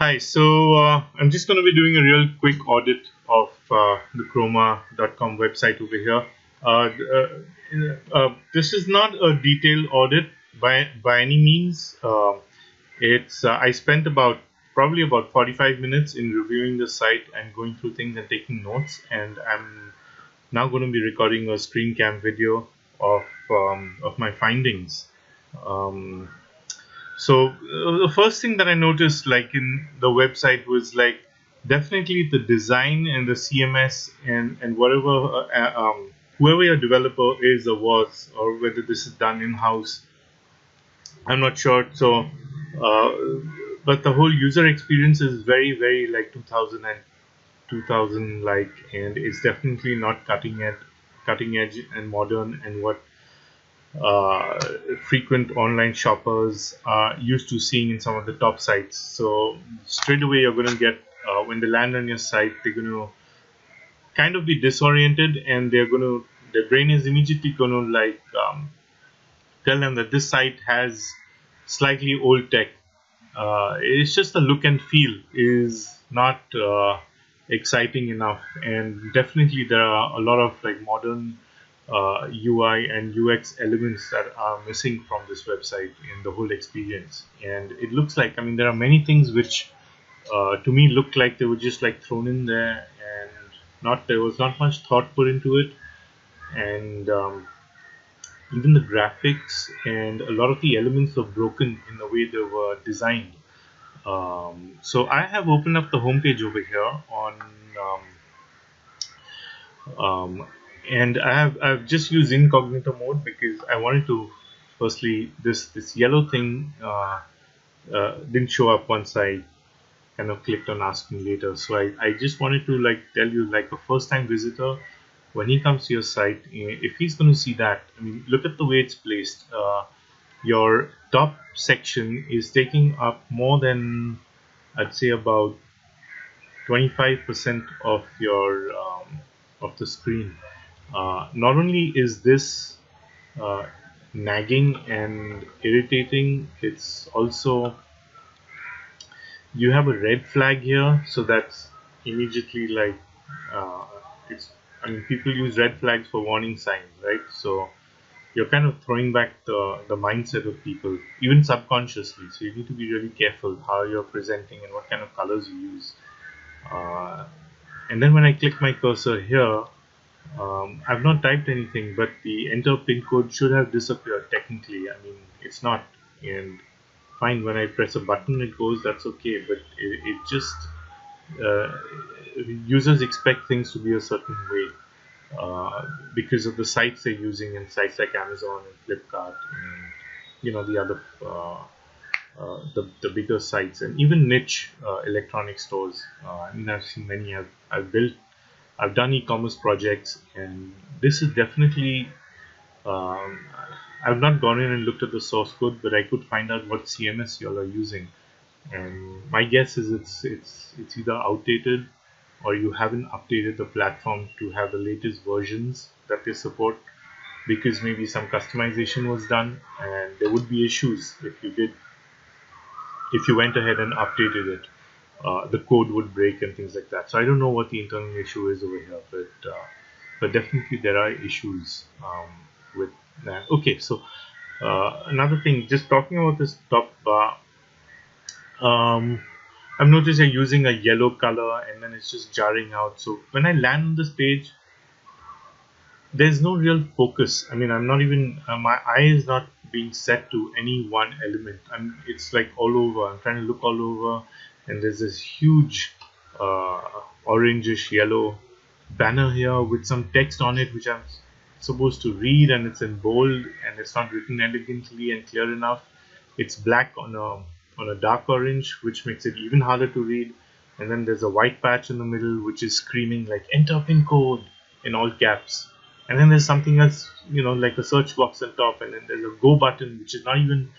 Hi, so I'm just going to be doing a real quick audit of the chroma.com website over here. This is not a detailed audit by any means. It's I spent probably about 45 minutes in reviewing the site and going through things and taking notes, and I'm now going to be recording a screen cam video of my findings. Um, the first thing that I noticed, like in the website, was like definitely the design and the CMS and whatever whoever your developer is or was, or whether this is done in house, I'm not sure. Uh, but the whole user experience is very like 2000 like, and it's definitely not cutting edge and modern and what uh, frequent online shoppers are used to seeing in some of the top sites. So straight away you're going to get when they land on your site, they're going to kind of be disoriented, and their brain is immediately going to tell them that this site has slightly old tech. It's just the look and feel is not exciting enough, and definitely there are a lot of like modern UI and UX elements that are missing from this website in the whole experience. And it looks like, I mean, there are many things which to me look like they were just like thrown in there, and not there was not much thought put into it. And even the graphics and a lot of the elements were broken in the way they were designed. So I have opened up the homepage over here on um, and I've just used incognito mode because I wanted to firstly this yellow thing didn't show up once I kind of clicked on ask me later. So I just wanted to like tell you, like, a first time visitor, when he comes to your site, if he's going to see that, I mean, look at the way it's placed. Your top section is taking up more than, I'd say, about 25% of your of the screen. Not only is this uh, nagging and irritating, it's also, you have a red flag here, so that's immediately like uh, it's. I mean, people use red flags for warning signs, right? So you're kind of throwing back the mindset of people, even subconsciously. So you need to be really careful how you're presenting and what kind of colors you use. Uh, and then when I click my cursor here, I've not typed anything, but the enter pin code should have disappeared technically. I mean, it's not. And fine, when I press a button, it goes, that's okay. But it just, uh, users expect things to be a certain way because of the sites they're using, and sites like Amazon and Flipkart and the other the bigger sites, and even niche electronic stores. I mean, I've seen many. I've done e-commerce projects, and this is definitely. Um, I've not gone in and looked at the source code, but I could find out what CMS y'all are using, and my guess is it's either outdated, or you haven't updated the platform to have the latest versions that they support, because maybe some customization was done, and there would be issues if you went ahead and updated it. The code would break and things like that. So I don't know what the internal issue is over here, but definitely there are issues with that. Okay, so another thing, just talking about this top bar, I've noticed you're using a yellow color, and then it's just jarring out. So when I land on this page, there's no real focus. I mean, I'm not even my eye is not being set to any one element. It's like all over. I'm trying to look all over, and there's this huge uh, orangish yellow banner here with some text on it, which I'm supposed to read, and it's in bold, and it's not written elegantly and clear enough. It's black on a dark orange, which makes it even harder to read. And then there's a white patch in the middle, which is screaming like "Enter pin code" in all caps. And then there's something else, like a search box on top, and then there's a go button, which is not even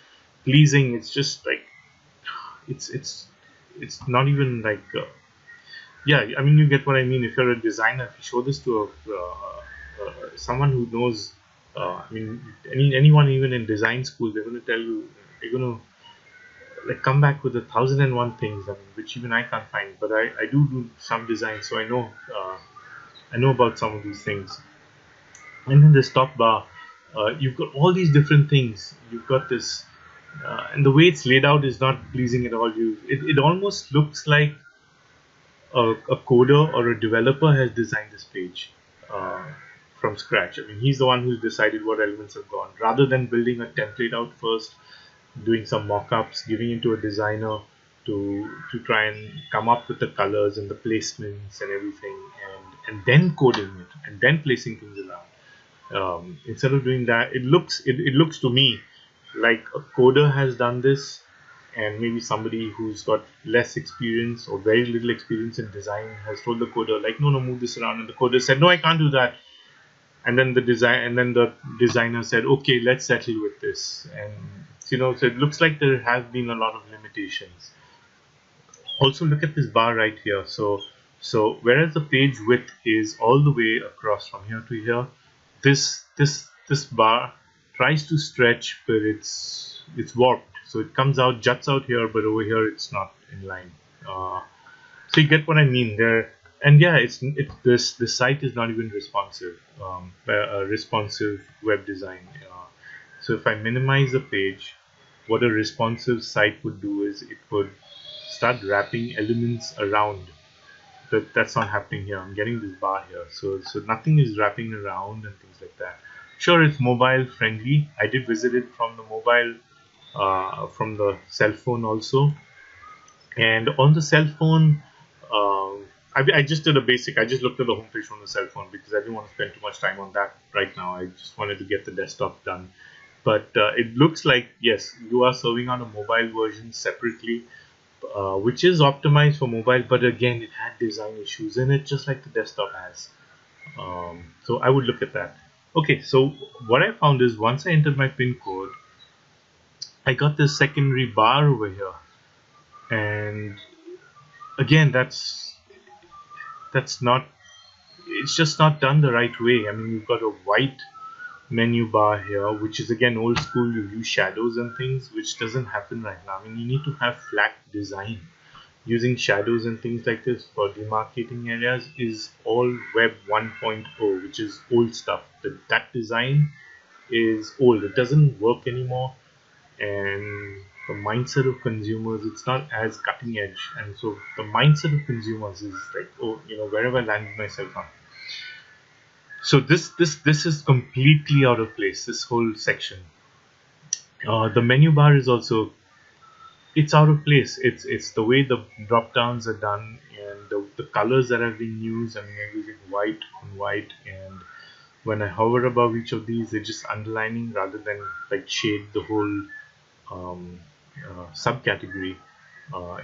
pleasing. It's just like it's not even like yeah. I mean, you get what I mean. If you're a designer, if you show this to someone who knows, I mean, anyone even in design school, they're going to tell you, they're going to like come back with 1,001 things, I mean, which even I can't find. But I do some design, so I know about some of these things. And in this top bar, you've got all these different things. You've got this, and the way it's laid out is not pleasing at all. It almost looks like a coder or a developer has designed this page uh, from scratch. I mean, he's the one who's decided what elements have gone, rather than building a template out first, doing some mock-ups, giving it to a designer to try and come up with the colors and the placements and everything, and then coding it and then placing things around. Instead of doing that, it looks to me like a coder has done this, and maybe somebody who's got less experience or very little experience in design has told the coder, like, no, move this around, and the coder said, no, I can't do that. And then the designer said, okay, let's settle with this. And so it looks like there have been a lot of limitations. Also, look at this bar right here. So whereas the page width is all the way across from here to here, this bar tries to stretch, but it's warped. So it comes out, juts out here, but over here it's not in line. So you get what I mean there. And yeah, this site is not even responsive, responsive web design. So if I minimize the page, what a responsive site would do is it would start wrapping elements around. That's not happening here. I'm getting this bar here, so nothing is wrapping around and things like that. Sure, it's mobile friendly. I did visit it from the mobile, from the cell phone also, and on the cell phone, I just did a basic. I just looked at the homepage from the cell phone because I didn't want to spend too much time on that right now. I just wanted to get the desktop done. But it looks like, yes, you are serving on a mobile version separately, which is optimized for mobile, but again, it had design issues in it, just like the desktop has. So I would look at that. Okay, so what I found is once I entered my PIN code, I got this secondary bar over here, and again, that's not. It's just not done the right way. I mean, you've got a white menu bar here, which is again old school. You use shadows and things, which doesn't happen right now. I mean, you need to have flat design. Using shadows and things like this for demarcating areas is all web 1.0, which is old stuff. That design is old. It doesn't work anymore, and the mindset of consumers, it's not as cutting edge. And so the mindset of consumers is like, oh, wherever I landed myself on. So this is completely out of place, this whole section. The menu bar is also, it's out of place. It's the way the drop downs are done, and the colors that have been used. I mean, I'm using white on white, and when I hover above each of these, they're just underlining rather than like shade the whole subcategory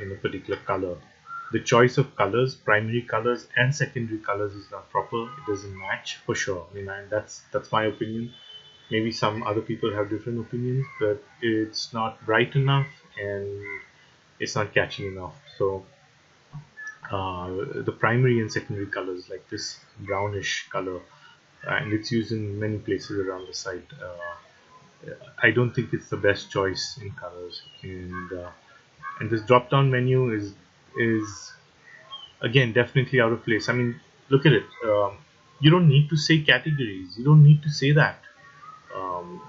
in a particular color. The choice of colors, primary colors and secondary colors, is not proper. It doesn't match for sure. I mean, that's my opinion. Maybe some other people have different opinions, but it's not bright enough and it's not catchy enough. So the primary and secondary colors, like this brownish color, and it's used in many places around the site. I don't think it's the best choice in colors, and this drop down menu is again definitely out of place. I mean, look at it. You don't need to say categories. You don't need to say that. Um,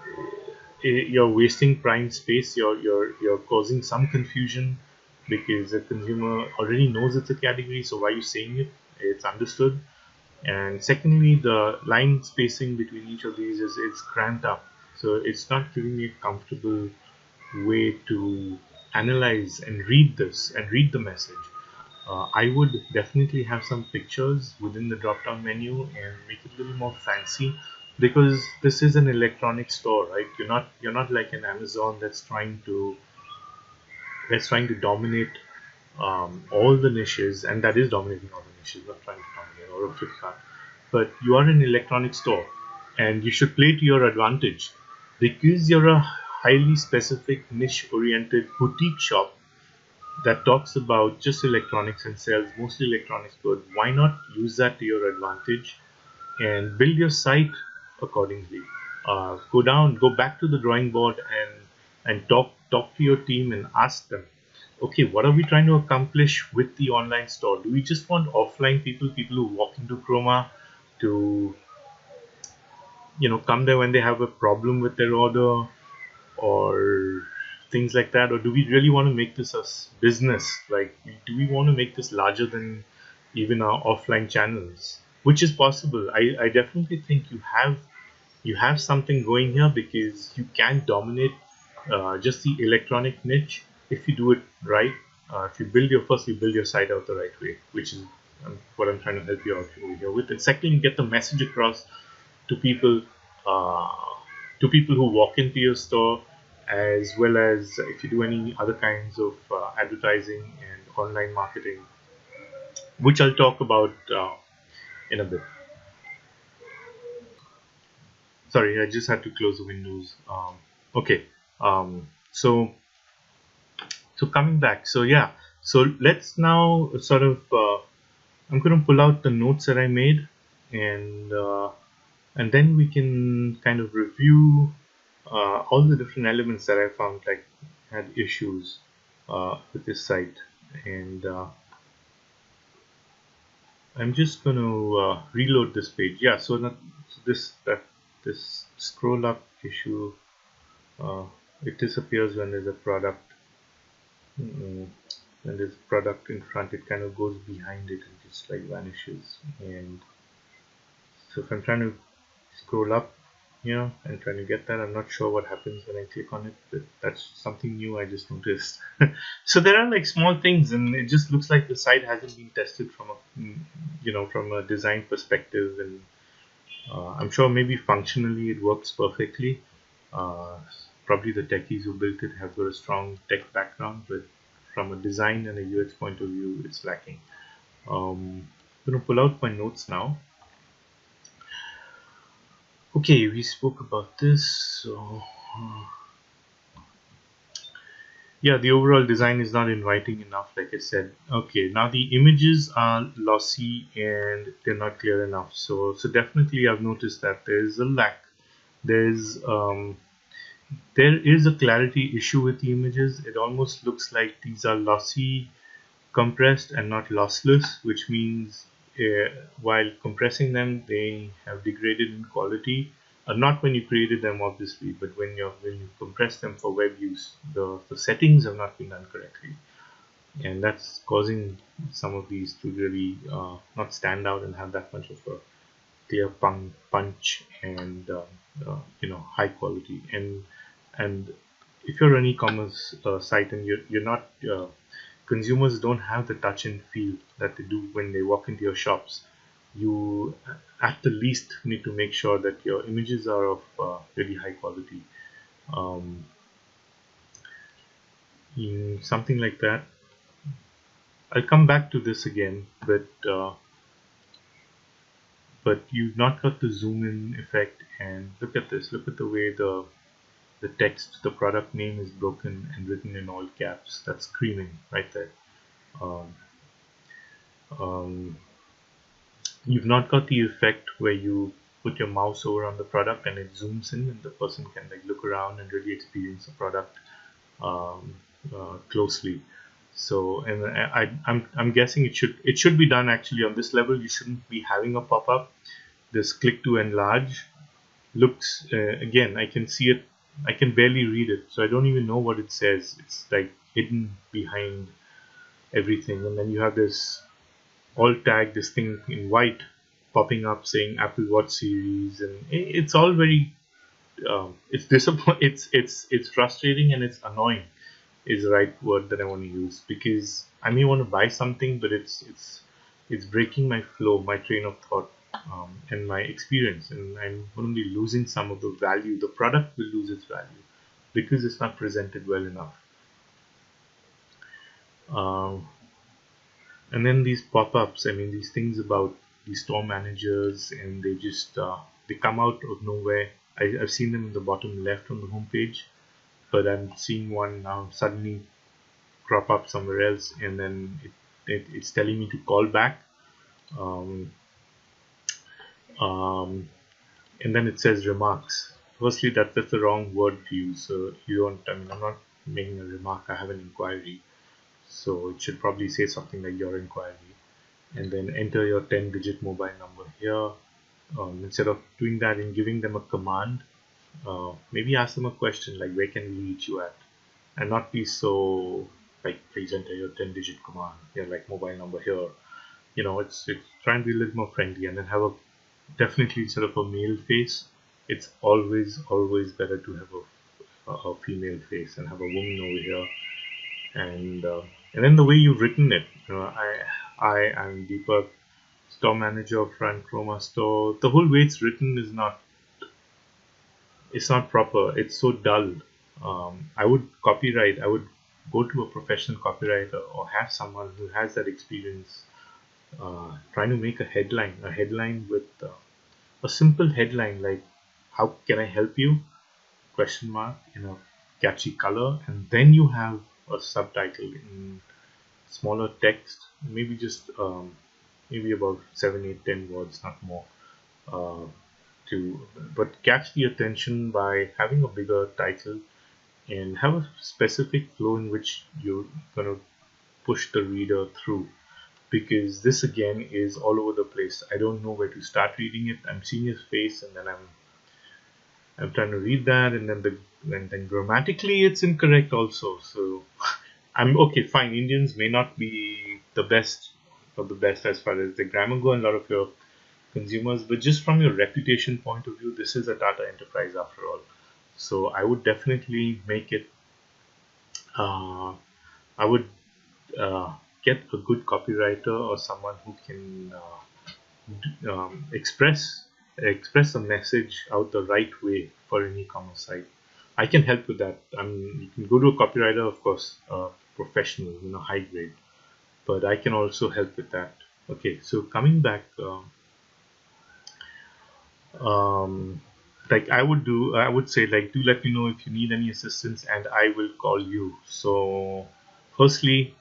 you're wasting prime space. You're causing some confusion because the consumer already knows it's a category. So why are you saying it? It's understood. And secondly, the line spacing between each of these is cramped up, so it's not giving me a comfortable way to analyze and read this and read the message. I would definitely have some pictures within the drop down menu and make it a little more fancy, because this is an electronic store, right? You're not like an Amazon that's trying to dominate all the niches, and that is dominating all the niches, not trying to dominate, or a Flipkart. But you are an electronic store, and you should play to your advantage, because you're a highly specific, niche-oriented boutique shop that talks about just electronics and sells mostly electronics goods. Why not use that to your advantage and build your site accordingly? Go back to the drawing board and and talk to your team and ask them, okay, what are we trying to accomplish with the online store? Do we just want offline people who walk into Chroma to come there when they have a problem with their order or things like that, or do we really want to make this a business? Like, do we want to make this larger than even our offline channels? Which is possible. I definitely think you have something going here, because you can dominate just the electronic niche if you do it right. If you build your site out the right way, which is what I'm trying to help you out over here with. And second, you get the message across to people, uh, who walk into your store, as well as if you do any other kinds of advertising and online marketing, which I'll talk about in a bit. Sorry, I just had to close the windows. Okay. So coming back. So yeah. So let's now sort of. I'm going to pull out the notes that I made, and then we can kind of review all the different elements that I found like had issues with this site. And I'm just going to reload this page. Yeah. So this scroll up issue, uh, it disappears when there's a product. When there's a product in front, it kind of goes behind it and just like vanishes. And so if I'm trying to scroll up, and trying to get that, I'm not sure what happens when I click on it, but that's something new I just noticed. So there are like small things, and it just looks like the site hasn't been tested from a design perspective. And I'm sure maybe functionally it works perfectly. uh, Probably the techies who built it have got a strong tech background, but from a design and a UX point of view, it's lacking. I'm going to pull out my notes now. Okay, we spoke about this. So yeah, the overall design is not inviting enough, like I said. Okay, now the images are lossy and they're not clear enough. So definitely I've noticed that there's a lack. There's there is a clarity issue with the images. It almost looks like these are lossy, compressed, and not lossless, which means while compressing them, they have degraded in quality. Not when you created them, obviously, but when you compress them for web use, the settings have not been done correctly, and that's causing some of these to really not stand out and have that much of a clear punch and high quality. And if you're an e-commerce site and you're not consumers don't have the touch and feel that they do when they walk into your shops, you at the least need to make sure that your images are of really high quality. um, in something like that, I'll come back to this again, but you've not got the zoom in effect. And look at this, look at the way the text, the product name is broken and written in all caps. That's screaming right there. um, um, you've not got the effect where you put your mouse over on the product and it zooms in and the person can like look around and really experience the product um, closely. So, and I'm guessing it should be done actually on this level. You shouldn't be having a pop-up. This click to enlarge looks again, I can see it, I can barely read it, so I don't even know what it says. It's like hidden behind everything. And then you have this alt tag, this thing in white popping up saying Apple Watch series, and it's all very it's it's frustrating and it's annoying is the right word that I want to use, because I may want to buy something, but it's breaking my flow, my train of thought, and my experience, and I'm going to be losing some of the value. The product will lose its value because it's not presented well enough. Um, and then these pop-ups, I mean, these things about these store managers, and they just they come out of nowhere. I've seen them in the bottom left on the homepage, but I'm seeing one now suddenly crop up somewhere else, and then it's telling me to call back, um, um, and then it says remarks. firstly, that's the wrong word to use. So you don't. I mean, I'm not making a remark. I have an inquiry, so it should probably say something like your inquiry, and then enter your 10-digit mobile number here. Instead of doing that and giving them a command, maybe ask them a question like, where can we reach you at? And not be so like, please enter your 10-digit command. Yeah, like mobile number here. It's trying to be a little more friendly, and then have a definitely, instead of a male face, it's always better to have a female face and have a woman over here. And then the way you've written it, I am Deepak, store manager of Front Chroma store. The whole way it's written is not, it's not proper. It's so dull. I would copyright. I would go to a professional copywriter or have someone who has that experience, trying to make a headline with a simple headline like, how can I help you, question mark, in a catchy color, and then you have a subtitle in smaller text, maybe just maybe about 7, 8, 10 words, not more, uh, to but catch the attention by having a bigger title and have a specific flow in which you're going to push the reader through, because this again is all over the place. I don't know where to start reading it. I'm seeing his face, and then I'm trying to read that, and then grammatically it's incorrect also. So I'm okay, fine. Indians may not be the best of the best as far as the grammar go, and a lot of your consumers, but just from your reputation point of view, this is a Tata enterprise after all. So I would definitely make it. I would get a good copywriter or someone who can express a message out the right way for an e-commerce site. I can help with that. You can go to a copywriter, of course, professional, high grade, but I can also help with that. Okay, so coming back, like I would say, like, do let me know if you need any assistance, and I will call you. So, firstly,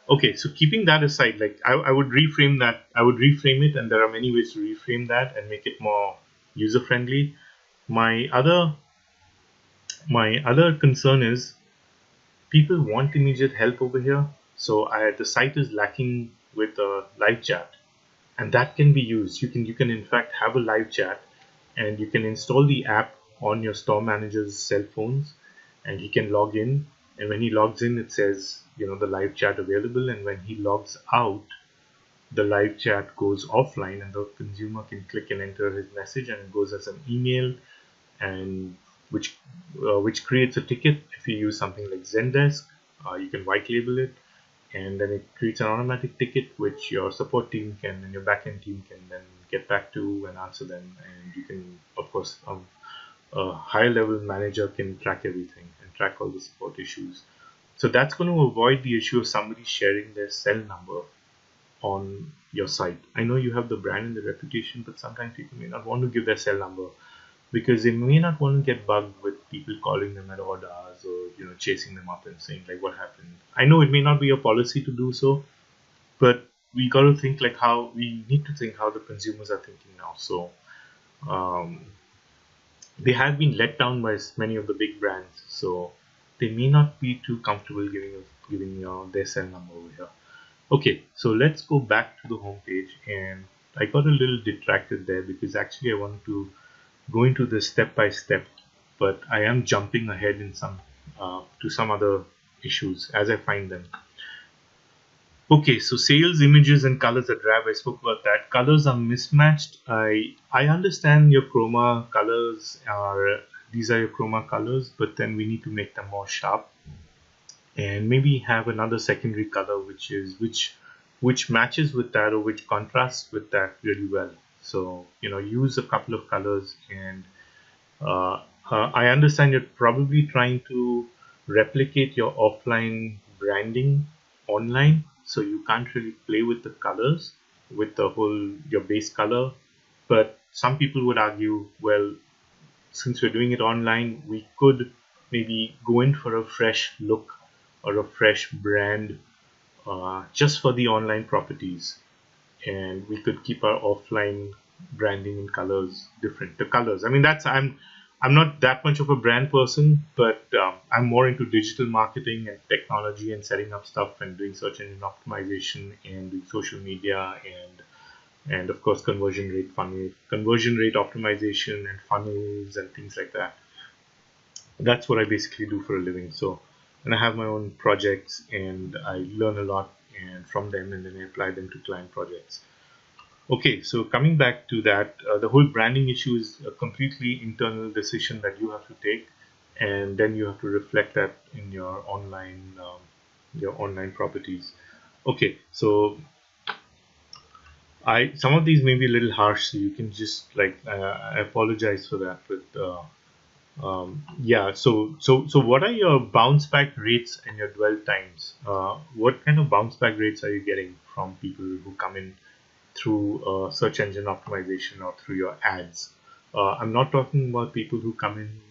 okay, so keeping that aside, like I would reframe that. I would reframe it, and there are many ways to reframe that and make it more user friendly. My other concern is people want immediate help over here. So the site is lacking with a live chat, and that can be used. You can in fact have a live chat, and you can install the app on your store manager's cell phones, and he can log in. And when he logs in, it says the live chat available, and when he logs out, the live chat goes offline, and the consumer can click and enter his message, and it goes as an email, and which creates a ticket. If you use something like Zendesk, you can white label it, and then it creates an automatic ticket which your support team can and your backend team can then get back to and answer them. And you can, of course, a higher level manager can track everything and track all the support issues. So that's going to avoid the issue of somebody sharing their cell number on your site. I know you have the brand and the reputation, but sometimes people may not want to give their cell number because they may not want to get bugged with people calling them at odd hours, or chasing them up and saying like, what happened. I know it may not be a policy to do so, but we got to think like how we need to think how the consumers are thinking now. So they have been let down by many of the big brands, so they may not be too comfortable giving their cell number over here. Okay, so let's go back to the home page, and I got a little distracted there because actually I wanted to go into this step by step, but I am jumping ahead in to some other issues as I find them. Okay, so sales, images, and colors are drab. I spoke about that. Colors are mismatched. I understand your chroma colors these are your chroma colors, but then we need to make them more sharp, and maybe have another secondary color which matches with that, or which contrasts with that really well. So use a couple of colors, and I understand you're probably trying to replicate your offline branding online, so you can't really play with the colors with your base color. But some people would argue, well, since we're doing it online, we could maybe go in for a fresh look or a fresh brand just for the online properties, and we could keep our offline branding and colors different. The colors, I mean, I'm not that much of a brand person, but I'm more into digital marketing and technology and setting up stuff and doing search engine optimization and doing social media and of course conversion rate optimization and funnels and things like that. That's what I basically do for a living. So, and I have my own projects and I learn a lot and from them, and then I apply them to client projects. Okay, so coming back to that, the whole branding issue is a completely internal decision that you have to take, and then you have to reflect that in your online properties. Okay, so I some of these may be a little harsh, so you can just I apologize for that, but yeah. So what are your bounce back rates and your dwell times? What kind of bounce back rates are you getting from people who come in through search engine optimization or through your ads? I'm not talking about people who come in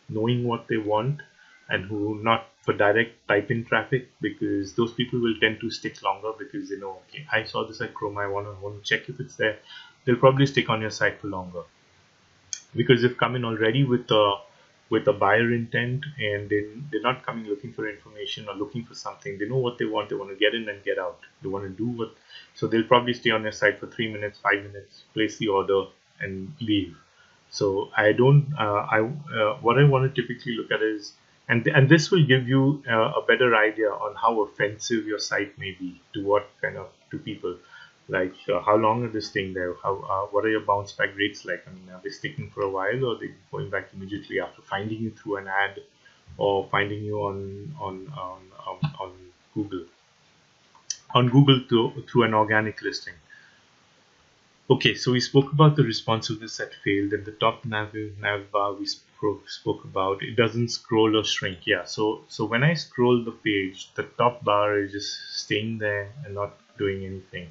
knowing what they want and who not for direct type in traffic, because those people will tend to stick longer because they know, okay, I saw this at Chrome, I want to check if it's there. They'll probably stick on your site for longer because they've come in already with a buyer intent, and they're not coming looking for information or looking for something. They know what they want. They want to get in and get out. They want to do what, so they'll probably stay on your site for 3 minutes, 5 minutes, place the order and leave. So I don't I what I want to typically look at is, and this will give you a better idea on how offensive your site may be to what kind of to people. Like how long are they staying there? How what are your bounce back rates like? I mean, are they sticking for a while, or are they going back immediately after finding you through an ad or finding you on Google through an organic listing? Okay, so we spoke about the responsiveness that failed, and the top nav bar we spoke about. It doesn't scroll or shrink. Yeah, so when I scroll the page, the top bar is just staying there and not doing anything.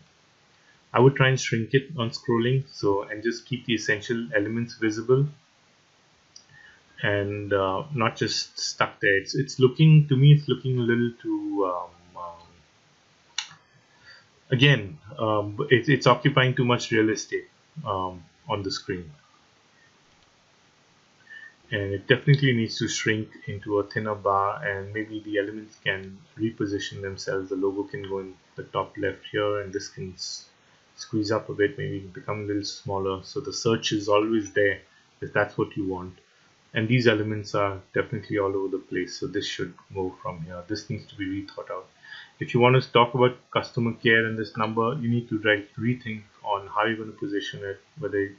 I would try and shrink it on scrolling, so and just keep the essential elements visible and not just stuck there. It's looking to me. It's looking a little too. Again, it's occupying too much real estate on the screen, and it definitely needs to shrink into a thinner bar. And maybe the elements can reposition themselves. The logo can go in the top left here, and this can squeeze up a bit, maybe become a little smaller, so the search is always there if that's what you want. And these elements are definitely all over the place, so this should move from here. This needs to be rethought out. If you want to talk about customer care and this number, you need to rethink on how you're going to position it, whether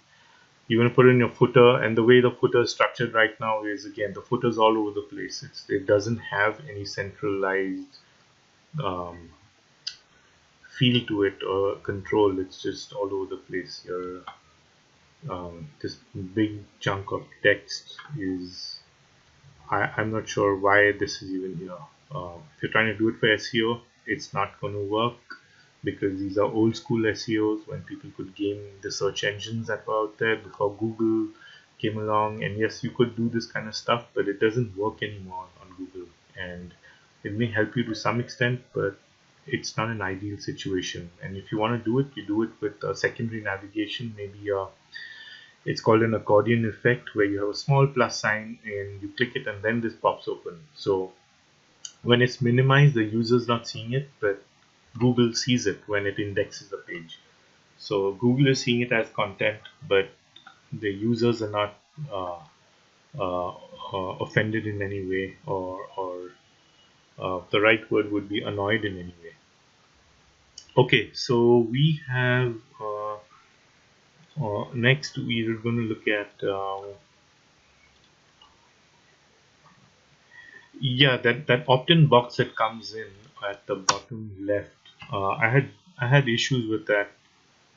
you're going to put it in your footer. And the way the footer is structured right now is, again, the footer is all over the place. It doesn't have any centralized um, feel to it or control. It's just all over the place. This big chunk of text is, I'm not sure why this is even here. If you're trying to do it for SEO, it's not going to work because these are old school SEOs when people could game the search engines that were out there before Google came along. And yes, you could do this kind of stuff, but it doesn't work anymore on Google. And it may help you to some extent, but it's not an ideal situation. And if you want to do it, you do it with secondary navigation. Maybe it's called an accordion effect, where you have a small plus sign and you click it and then this pops open. So when it's minimized, the user's not seeing it, but Google sees it when it indexes the page. So Google is seeing it as content, but the users are not offended in any way, or the right word would be annoyed in any way. Okay, so we have next we're going to look at yeah, that opt-in box that comes in at the bottom left. I had issues with that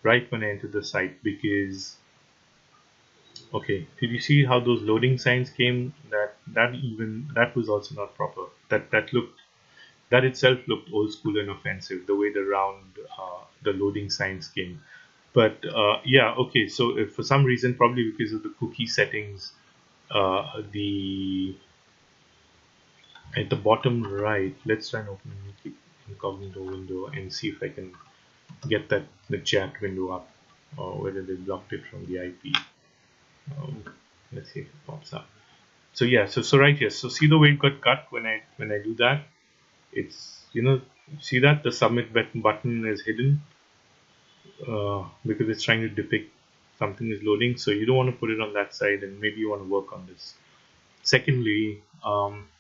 right when I entered the site because, okay, did you see how those loading signs came? That was also not proper. That itself looked old school and offensive. The way the loading signs came. But yeah, okay. So if for some reason, probably because of the cookie settings, the at the bottom right, let's try and open a new incognito window and see if I can get the chat window up, or whether they blocked it from the IP. Let's see if it pops up. So yeah, so right here, so see the way it got cut when I do that. It's, see that the submit button is hidden because it's trying to depict something is loading. So you don't want to put it on that side, and maybe you want to work on this. Secondly,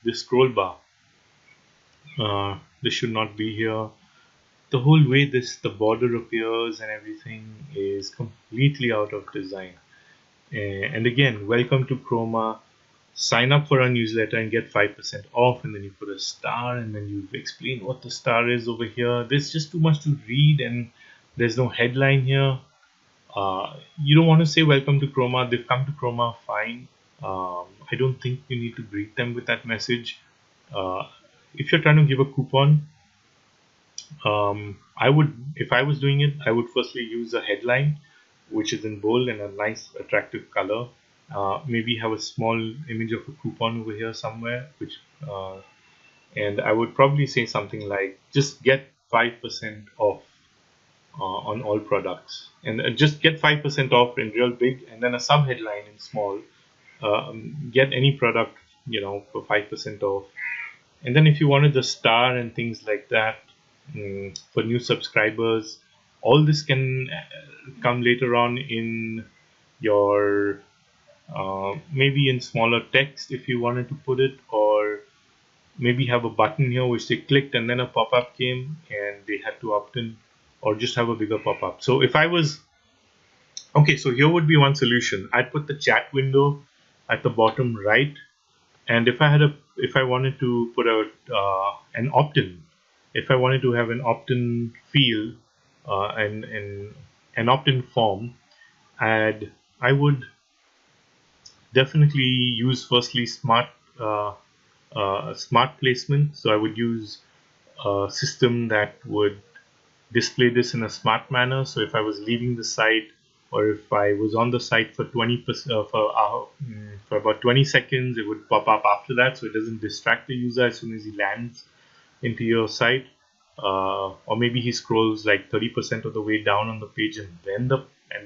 this scroll bar, this should not be here. The whole way the border appears and everything is completely out of design. And again, welcome to Chroma. Sign up for our newsletter and get 5% off, and then you put a star, and then you explain what the star is over here. There's just too much to read, and there's no headline here. You don't want to say welcome to Chroma. They've come to Chroma, fine. I don't think you need to greet them with that message. If you're trying to give a coupon, I would, if I was doing it, I would firstly use a headline, which is in bold and a nice attractive color. Maybe have a small image of a coupon over here somewhere, and I would probably say something like, just get 5% off on all products, and just get 5% off in real big, and then a sub headline in small, get any product, for 5% off. And then if you wanted the star and things like that, for new subscribers, all this can come later on in your maybe in smaller text if you wanted to put it, or maybe have a button here which they clicked and then a pop-up came and they had to opt in, or just have a bigger pop-up. So if I was okay, so here would be one solution. I'd put the chat window at the bottom right, and if I wanted to put an opt-in, if I wanted to have an opt-in field and an opt-in form, I would definitely use firstly smart placement. So I would use a system that would display this in a smart manner. So if I was leaving the site, or if I was on the site for 20% for about 20 seconds, it would pop up after that, so it doesn't distract the user as soon as he lands into your site. Or maybe he scrolls like 30% of the way down on the page, and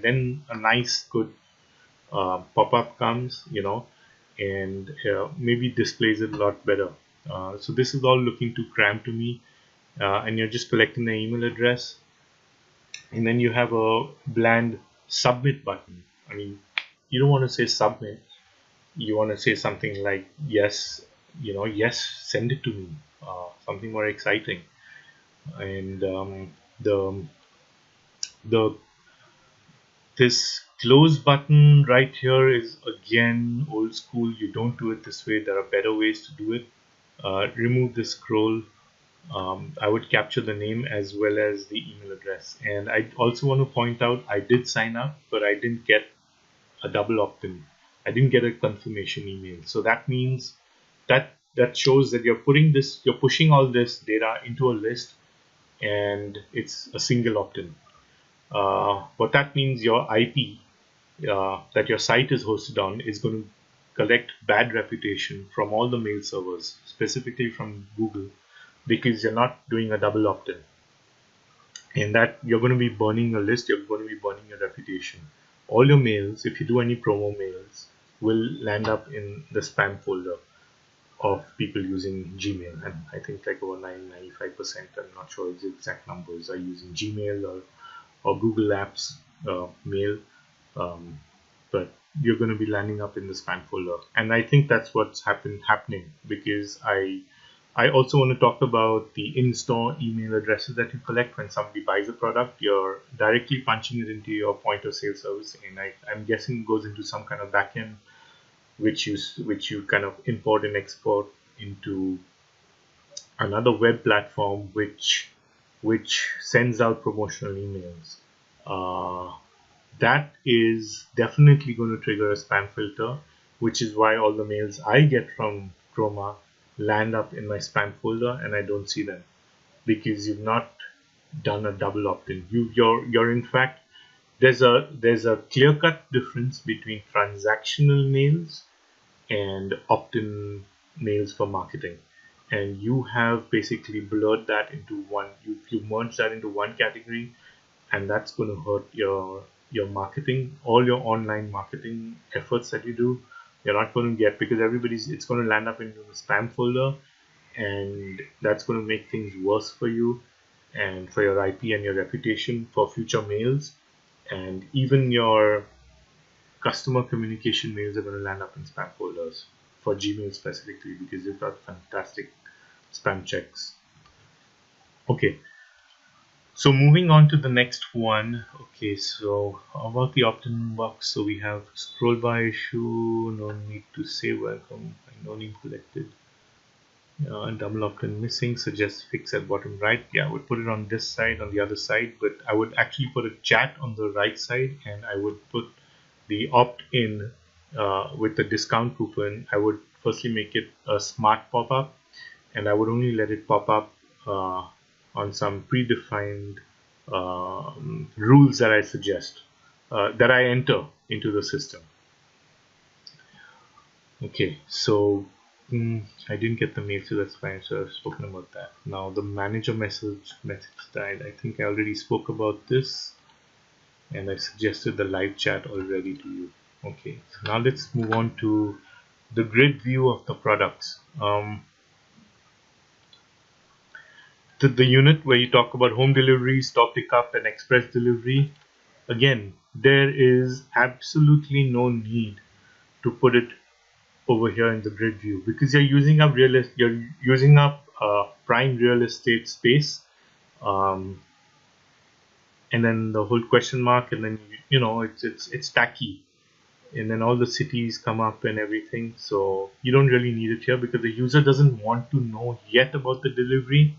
then a nice good pop-up comes, and maybe displays it a lot better. So this is all looking too cramped to me, and you're just collecting the email address, and then you have a bland submit button. I mean, you don't want to say submit. You want to say something like yes, yes, send it to me, something more exciting. And the this close button right here is again old school. You don't do it this way. There are better ways to do it. Remove the scroll. I would capture the name as well as the email address. And I also want to point out, I did sign up, but I didn't get a double opt-in. I didn't get a confirmation email. So that means that shows that you're pushing all this data into a list, and it's a single opt-in. What that means, your IP that your site is hosted on is going to collect bad reputation from all the mail servers, specifically from Google, because you're not doing a double opt-in. And that you're going to be burning a list, you're going to be burning your reputation. All your mails, if you do any promo mails, will land up in the spam folder of people using Gmail. And I think like over 95%, I'm not sure the exact numbers, are using Gmail or Google Apps mail. But you're going to be landing up in the spam folder. And I think that's what's happening, because I also want to talk about the in-store email addresses that you collect when somebody buys a product. You're directly punching it into your point of sale service, and I'm guessing it goes into some kind of backend, which you kind of import and export into another web platform, which sends out promotional emails. That is definitely going to trigger a spam filter, which is why all the mails I get from Chroma land up in my spam folder and I don't see them, because you've not done a double opt-in. You're in fact, there's a clear-cut difference between transactional mails and opt-in mails for marketing, and you have basically blurred that into one. You merged that into one category, and that's going to hurt your marketing, all your online marketing efforts that you do. You're not going to get, because it's going to land up into the spam folder, and that's going to make things worse for you and for your IP and your reputation for future mails. And even your customer communication mails are going to land up in spam folders for Gmail specifically, because you've got fantastic spam checks. Okay, so moving on to the next one. Okay, so about the opt-in box, so we have scroll bar issue, no need to say welcome, no name collected. Double opt-in missing, suggest fix at bottom right. Yeah, I would put it on this side, on the other side, but I would actually put a chat on the right side, and I would put the opt-in with the discount coupon. I would firstly make it a smart pop-up, and I would only let it pop up on some predefined rules that I suggest, that I enter into the system. Okay, so I didn't get the mail, so that's fine. So I've spoken about that. Now the manager message style. I think I already spoke about this, and I suggested the live chat already to you. Okay, so now let's move on to the grid view of the products. The unit where you talk about home delivery, stop pickup, and express delivery. Again, there is absolutely no need to put it over here in the grid view, because you're using up prime real estate space, and then the whole question mark, and then it's tacky, and then all the cities come up and everything. So you don't really need it here, because the user doesn't want to know yet about the delivery.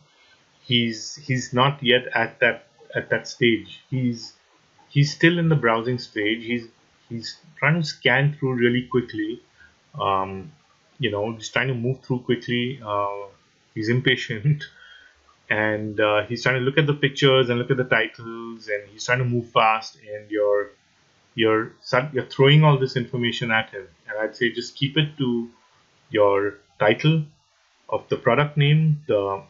He's not yet at that stage. He's still in the browsing stage. He's trying to scan through really quickly. Just trying to move through quickly. He's impatient, and he's trying to look at the pictures and look at the titles, and he's trying to move fast. And you're throwing all this information at him. And I'd say just keep it to your title of the product name, the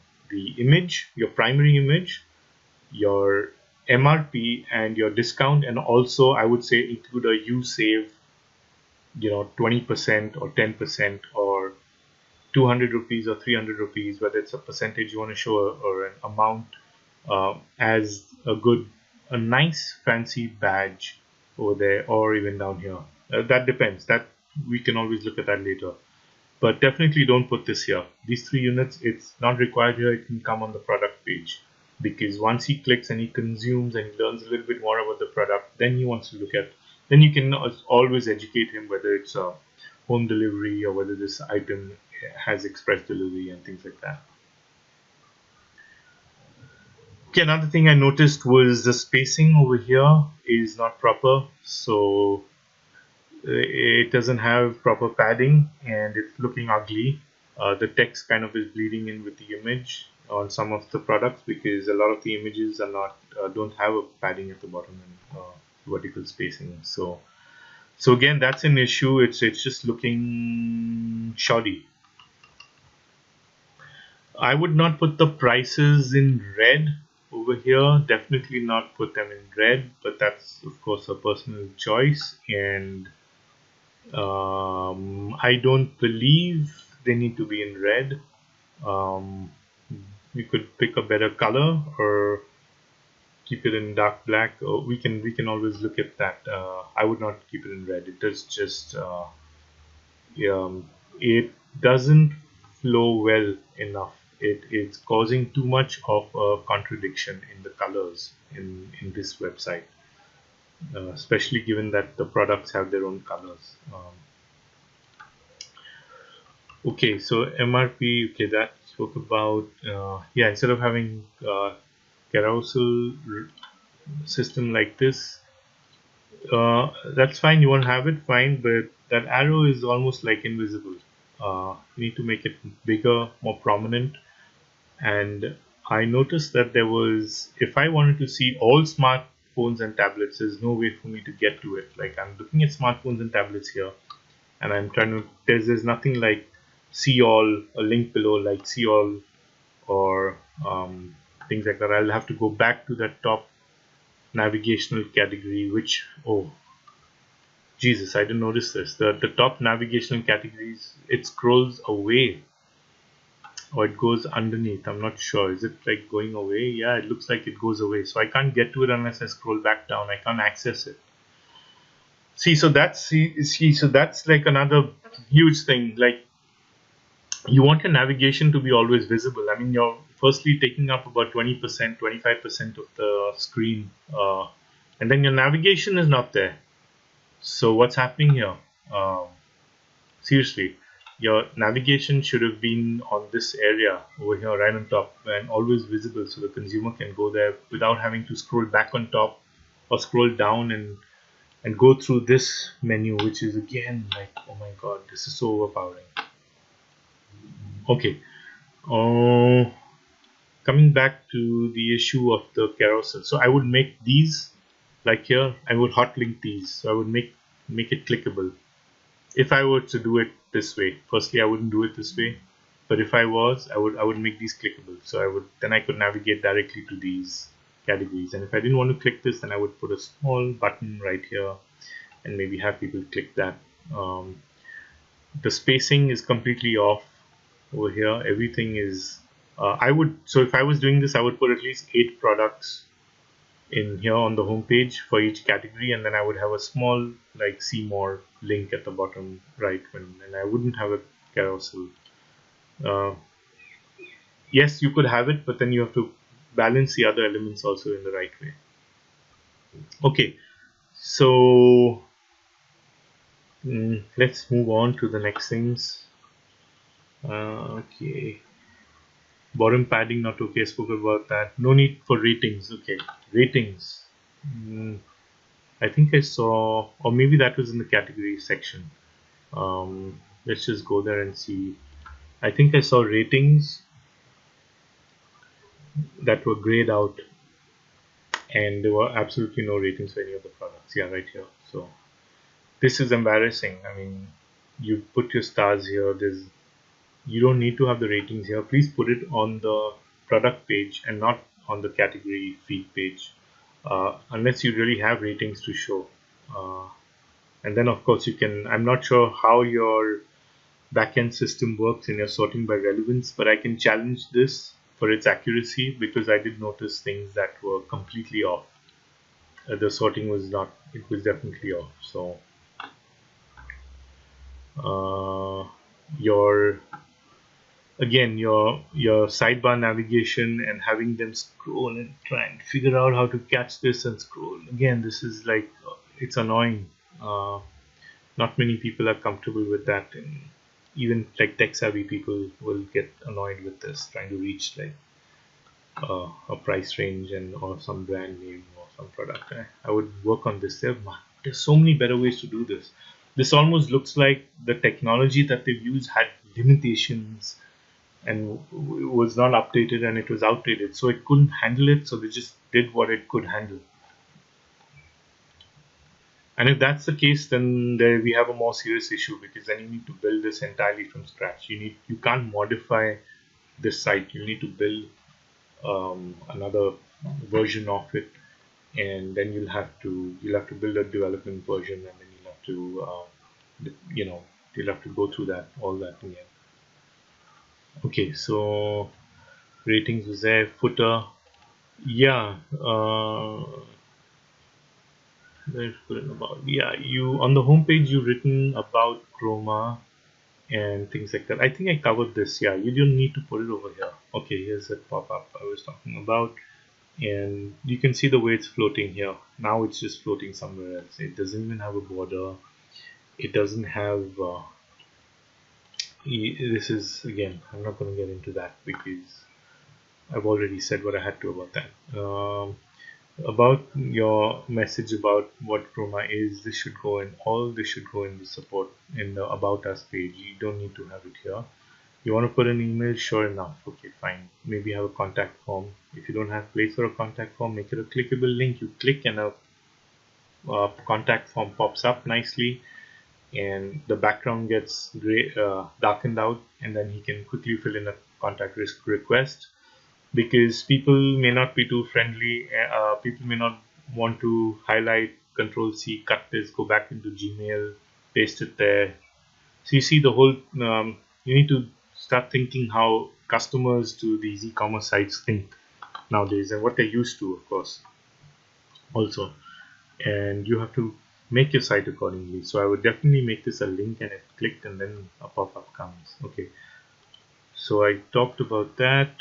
image, your primary image, your MRP, and your discount. And also I would say include a you save 20% or 10% or 200 rupees or 300 rupees, whether it's a percentage you want to show or an amount, as a nice fancy badge over there, or even down here. That depends. That we can always look at that later. But definitely don't put this here. These 3 units, it's not required here. It can come on the product page, because once he clicks and he consumes and he learns a little bit more about the product, then he wants to look at. Then you can always educate him whether it's a home delivery or whether this item has express delivery and things like that. Okay, another thing I noticed was the spacing over here is not proper. So it doesn't have proper padding, and it's looking ugly. The text kind of is bleeding in with the image on some of the products, because a lot of the images are not don't have a padding at the bottom and vertical spacing. So again, that's an issue. It's just looking shoddy. I would not put the prices in red over here. Definitely not put them in red, but that's of course a personal choice. And I don't believe they need to be in red. We could pick a better color or keep it in dark black. We can always look at that. I would not keep it in red. It does just it doesn't flow well enough. It's causing too much of a contradiction in the colors in this website, especially given that the products have their own colors. Okay, so MRP, okay, that spoke about, yeah, instead of having carousel system like this, that's fine, you want to have it, fine, but that arrow is almost like invisible. You need to make it bigger, more prominent. And I noticed that there was, if I wanted to see all smartphones and tablets, there's no way for me to get to it. Like, I'm looking at smartphones and tablets here, and I'm trying to, there's nothing like see all, a link below like see all, or things like that. I'll have to go back to that top navigational category, which, oh, Jesus, I didn't notice this. The top navigational categories, it scrolls away or it goes underneath. I'm not sure. Is it like going away? Yeah, it looks like it goes away. So I can't get to it unless I scroll back down. I can't access it. So that's like another huge thing. Like, you want your navigation to be always visible. I mean, you're firstly taking up about 20%, 25% of the screen, and then your navigation is not there. So what's happening here? Um, Seriously, your navigation should have been on this area over here, right on top, and always visible, so the consumer can go there without having to scroll back on top or scroll down and go through this menu, which is again like, oh my god, this is so overpowering. Okay. Coming back to the issue of the carousel, so I would make these like here. I would hot link these, so I would make it clickable. If I were to do it this way, firstly I wouldn't do it this way, but if I was, I would make these clickable. So I could navigate directly to these categories. And if I didn't want to click this, then I would put a small button right here and maybe have people click that. The spacing is completely off over here. Everything is so if I was doing this, I would put at least 8 products in here on the home page for each category, and then I would have a small like see more link at the bottom right, and I wouldn't have a carousel. Yes, you could have it, but then you have to balance the other elements also in the right way. Okay, so let's move on to the next things. Okay, bottom padding not okay. I spoke about that. No need for ratings. Okay, ratings. I think I saw, or maybe that was in the category section. Let's just go there and see. I think I saw ratings that were grayed out, and there were absolutely no ratings for any of the products. Yeah, right here. So this is embarrassing. I mean, you put your stars here. You don't need to have the ratings here. Please put it on the product page and not on the category feed page, unless you really have ratings to show. And then of course you can, I'm not sure how your backend system works in your sorting by relevance, but I can challenge this for its accuracy, because I did notice things that were completely off. The sorting was not, it was definitely off. So your sidebar navigation and having them scroll and try and figure out how to catch this and scroll again, this is like, it's annoying. Not many people are comfortable with that, and even like tech savvy people will get annoyed with this, trying to reach like a price range and or some brand name or some product. I would work on this. There's so many better ways to do this. This almost looks like the technology that they've used had limitations and was not updated, and it was outdated, so it couldn't handle it, so they just did what it could handle. And if that's the case, then we have a more serious issue, because then you need to build this entirely from scratch. You can't modify this site. You need to build another version of it, and then you'll have to build a development version, and then you'll have to you'll have to go through all that again. Okay, so ratings was there, footer, yeah. There's written about, yeah, you on the homepage you've written about chroma and things like that. I think I covered this. Yeah, you don't need to put it over here. Okay, here's that pop-up I was talking about, and you can see the way it's floating here. Now it's just floating somewhere else. It doesn't even have a border. It doesn't have this is, again, I'm not going to get into that because I've already said what I had to about that. About your message about what chroma is, this should go in the support in the about us page. You don't need to have it here. You want to put an email, sure enough, okay, fine. Maybe have a contact form. If you don't have place for a contact form, make it a clickable link. You click and a contact form pops up nicely, and the background gets darkened out, and then he can quickly fill in a contact request. Because people may not be too friendly, people may not want to highlight Control C, cut this, go back into Gmail, paste it there. So you see the whole, you need to start thinking how customers to these e-commerce sites think nowadays and what they're used to, of course, also. And you have to make your site accordingly. So I would definitely make this a link, and it clicked and then a pop-up comes. Okay. So I talked about that.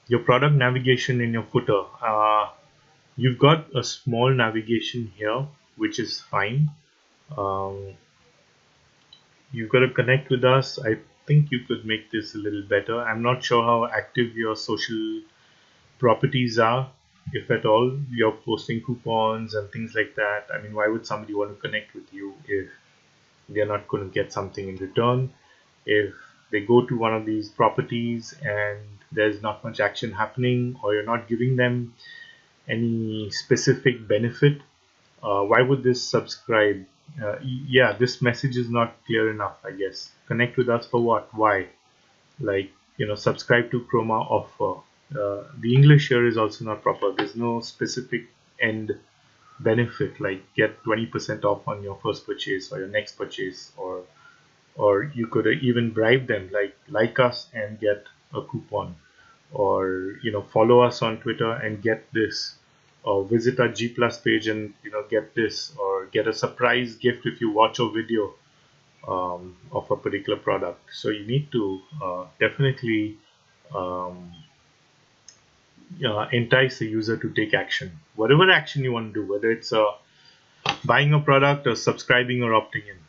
Your product navigation in your footer. You've got a small navigation here, which is fine. You've got to connect with us. I think you could make this a little better. I'm not sure how active your social properties are, if at all. You're posting coupons and things like that. I mean, why would somebody want to connect with you if they're not going to get something in return? If they go to one of these properties and there's not much action happening, or you're not giving them any specific benefit, why would this subscribe? Yeah, this message is not clear enough, I guess. Connect with us for what? Why? Like, subscribe to Chroma offer. The English here is also not proper. There's no specific end benefit, like get 20% off on your first purchase or your next purchase, or you could even bribe them, like us and get a coupon, or follow us on Twitter and get this, or visit our G Plus page and get this, or get a surprise gift if you watch a video of a particular product. So you need to definitely entice the user to take action, whatever action you want to do, whether it's buying a product or subscribing or opting in.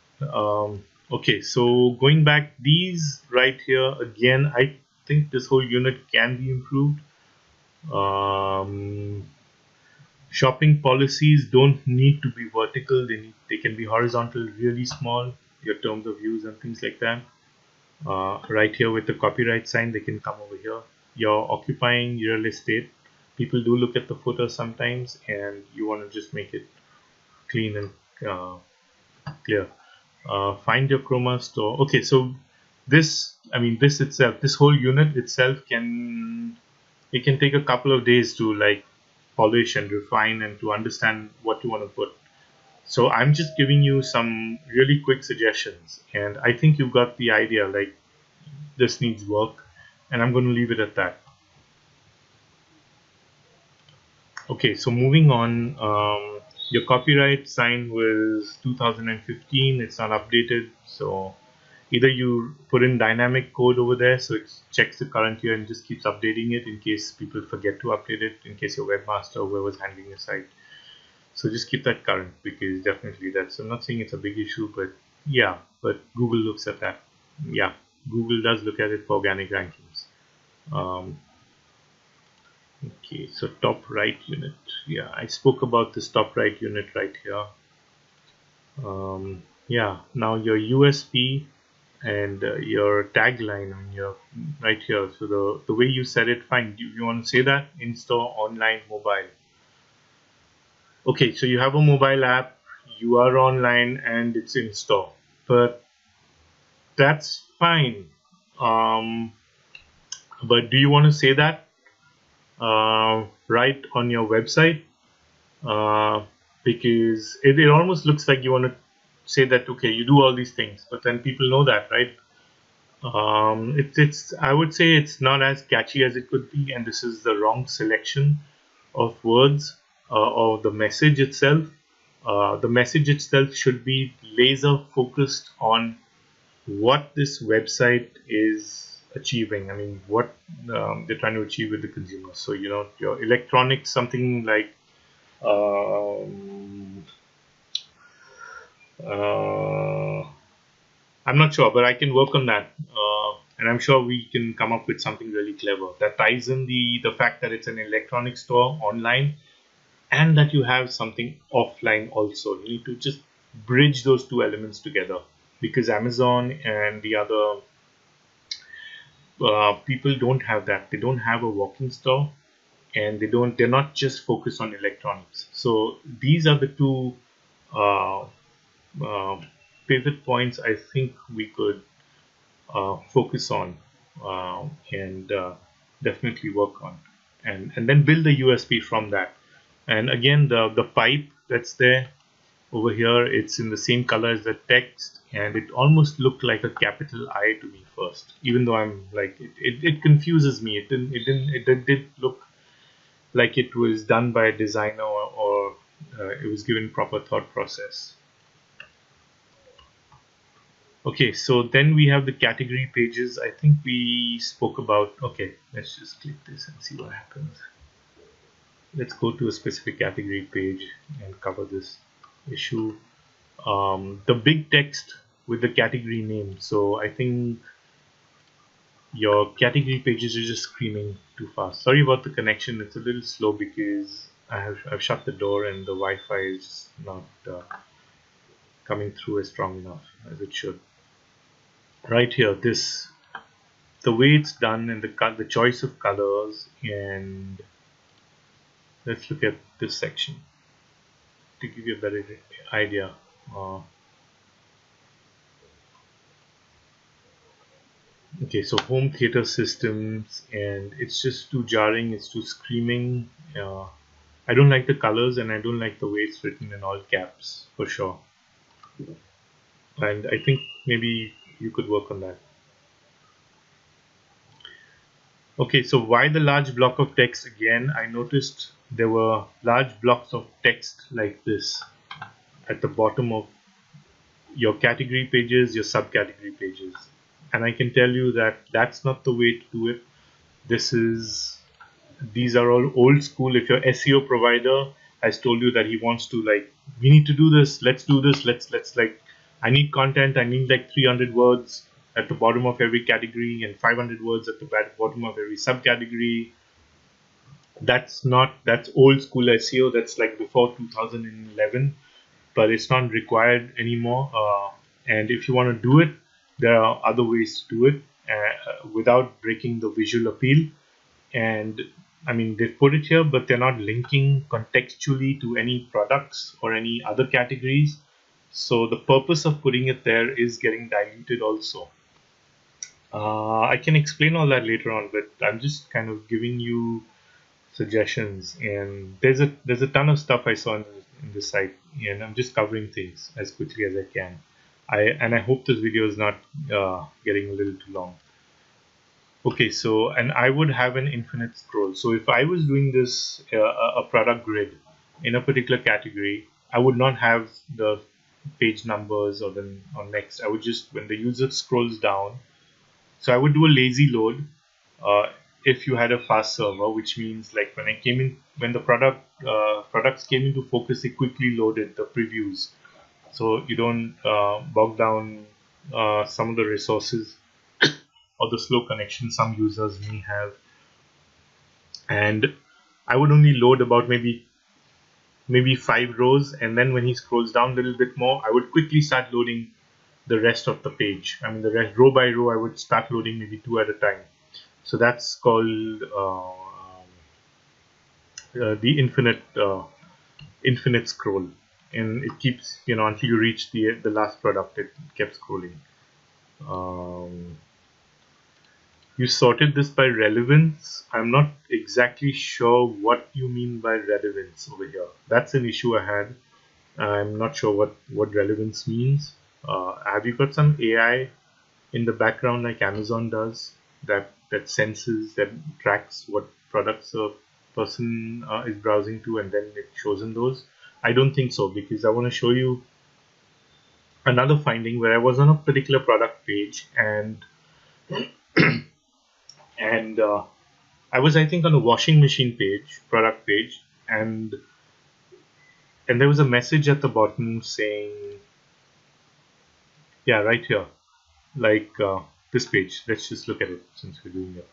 Okay, so going back, these right here again, I think this whole unit can be improved. Shopping policies don't need to be vertical, they can be horizontal, really small, your terms of use and things like that. Right here with the copyright sign, they can come over here. You're occupying real estate. People do look at the footer sometimes, and you want to just make it clean and clear. Find your Chroma store. Okay, so this itself, this whole unit itself can take a couple of days to polish and refine and to understand what you want to put. So I'm just giving you some really quick suggestions, and I think you've got the idea, like this needs work, and I'm going to leave it at that. Okay, so moving on, your copyright sign was 2015, it's not updated, so either you put in dynamic code over there so it checks the current year and just keeps updating it in case people forget to update it, in case your webmaster or whoever's handling your site. So just keep that current, because definitely I'm not saying it's a big issue, but yeah, but Google looks at that. Yeah, Google does look at it for organic rankings. Okay, so top right unit. Yeah, I spoke about this top right unit right here. Yeah, now your USP and your tagline, you're right here. So the way you said it, fine. You want to say that in-store, online, mobile. Okay, so you have a mobile app, you are online, and it's in store, but that's fine. But do you want to say that right on your website? Because it almost looks like you want to say that, okay, you do all these things, but then people know that, right? It's I would say it's not as catchy as it could be, and this is the wrong selection of words or the message itself. The message itself should be laser focused on what this website is achieving. I mean, what they're trying to achieve with the consumer. So your electronics, something like I'm not sure, but I can work on that, and I'm sure we can come up with something really clever that ties in the fact that it's an electronic store online, and that you have something offline also. You need to just bridge those two elements together, because Amazon and the other people don't have that. They don't have a walk-in store, and they're not just focused on electronics. So these are the two pivot points I think we could focus on and definitely work on, and then build the USP from that. And again, the pipe that's there over here, it's in the same color as the text, and it almost looked like a capital I to me first, even though I'm like it confuses me. It did look like it was done by a designer, or it was given proper thought process. Okay, so then we have the category pages. I think we spoke about. Okay, let's just click this and see what happens. Let's go to a specific category page and cover this issue. The big text with the category name. So I think your category pages are just screaming too fast. Sorry about the connection. It's a little slow because I've shut the door and the Wi-Fi is not coming through as strong enough as it should. Right here, the way it's done and the choice of colors, and let's look at this section to give you a better idea. Okay, so home theater systems, and it's just too jarring, it's too screaming. I don't like the colors, and I don't like the way it's written in all caps for sure. And I think maybe you could work on that. Okay, so why the large block of text again? I noticed there were large blocks of text like this at the bottom of your category pages, your subcategory pages. And I can tell you that that's not the way to do it. These are all old school. If your SEO provider has told you that he wants to, like, we need to do this, let's do this, let's like, I need content, I need like 300 words at the bottom of every category and 500 words at the bottom of every subcategory. That's old school SEO. That's like before 2011, but it's not required anymore. And if you want to do it, there are other ways to do it without breaking the visual appeal. And I mean, they've put it here, but they're not linking contextually to any products or any other categories. So the purpose of putting it there is getting diluted also. I can explain all that later on, but I'm just kind of giving you suggestions. And there's a ton of stuff I saw in this site, and I'm just covering things as quickly as I can. I hope this video is not getting a little too long. Okay, so, and I would have an infinite scroll. So if I was doing this a product grid in a particular category, I would not have the page numbers or then on next. I would just, when the user scrolls down, so I would do a lazy load if you had a fast server, which means like when the products came into focus, it quickly loaded the previews, so you don't bog down some of the resources or the slow connection some users may have. And I would only load about maybe 5 rows, and then when he scrolls down a little bit more, I would quickly start loading the rest of the page. I mean, the rest, row by row, I would start loading maybe 2 at a time. So that's called the infinite scroll, and it keeps, until you reach the last product, it kept scrolling. You sorted this by relevance. I'm not exactly sure what you mean by relevance over here. That's an issue I had. I'm not sure what relevance means. Have you got some AI in the background like Amazon does that senses, that tracks what products a person is browsing to, and then it shows him those? I don't think so, because I want to show you another finding where I was on a particular product page, and I was, I think, on a washing machine product page, and there was a message at the bottom saying, yeah, right here, like this page. Let's just look at it since we're doing it.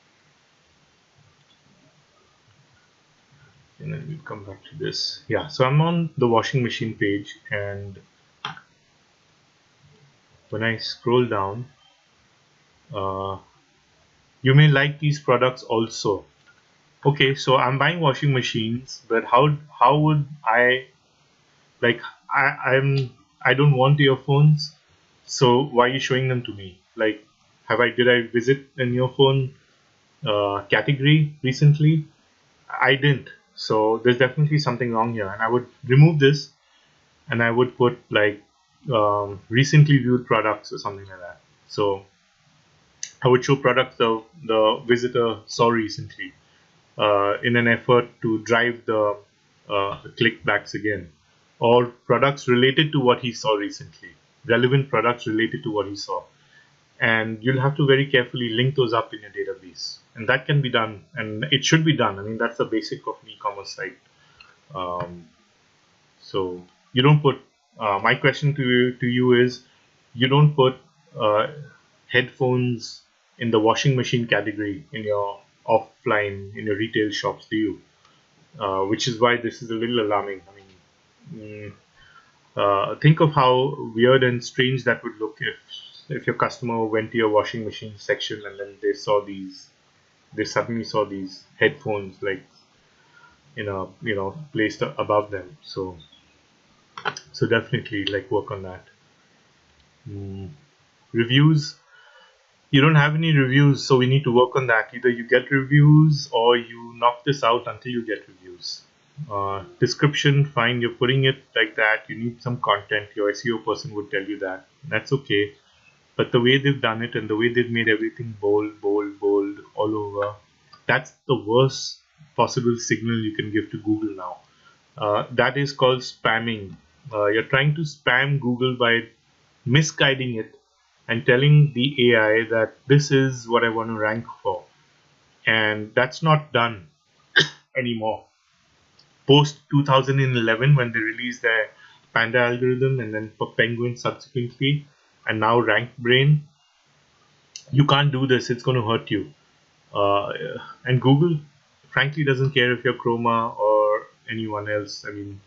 And then we'll come back to this. Yeah, so I'm on the washing machine page, and when I scroll down, you may like these products also. Okay, so I'm buying washing machines, but how would I, like, I don't want earphones, so why are you showing them to me? Like, did I visit an earphone category recently? I didn't. So there's definitely something wrong here, and I would remove this, and I would put like recently viewed products or something like that. So I would show products the visitor saw recently, in an effort to drive the clickbacks again, or products related to what he saw recently, relevant products related to what he saw. And you'll have to very carefully link those up in your database, and that can be done, and it should be done. I mean, that's the basic of an e-commerce site. So you don't put my question to you is, you don't put uh, headphones in the washing machine category in your offline, in your retail shops, do you? Which is why this is a little alarming. I mean, think of how weird and strange that would look if your customer went to your washing machine section and then they suddenly saw these headphones like placed above them. So definitely like work on that. Reviews. You don't have any reviews, so we need to work on that. Either you get reviews or you knock this out until you get reviews. Description, fine, you're putting it like that. You need some content. Your SEO person would tell you that. That's okay. But the way they've done it and the way they've made everything bold, bold, bold all over, that's the worst possible signal you can give to Google now. That is called spamming. You're trying to spam Google by misguiding it and telling the AI that this is what I want to rank for. And that's not done anymore. Post 2011, when they released their Panda algorithm, and then for Penguin subsequently, and now Rank Brain, you can't do this. It's going to hurt you. And Google, frankly, doesn't care if you're Chroma or anyone else. I mean,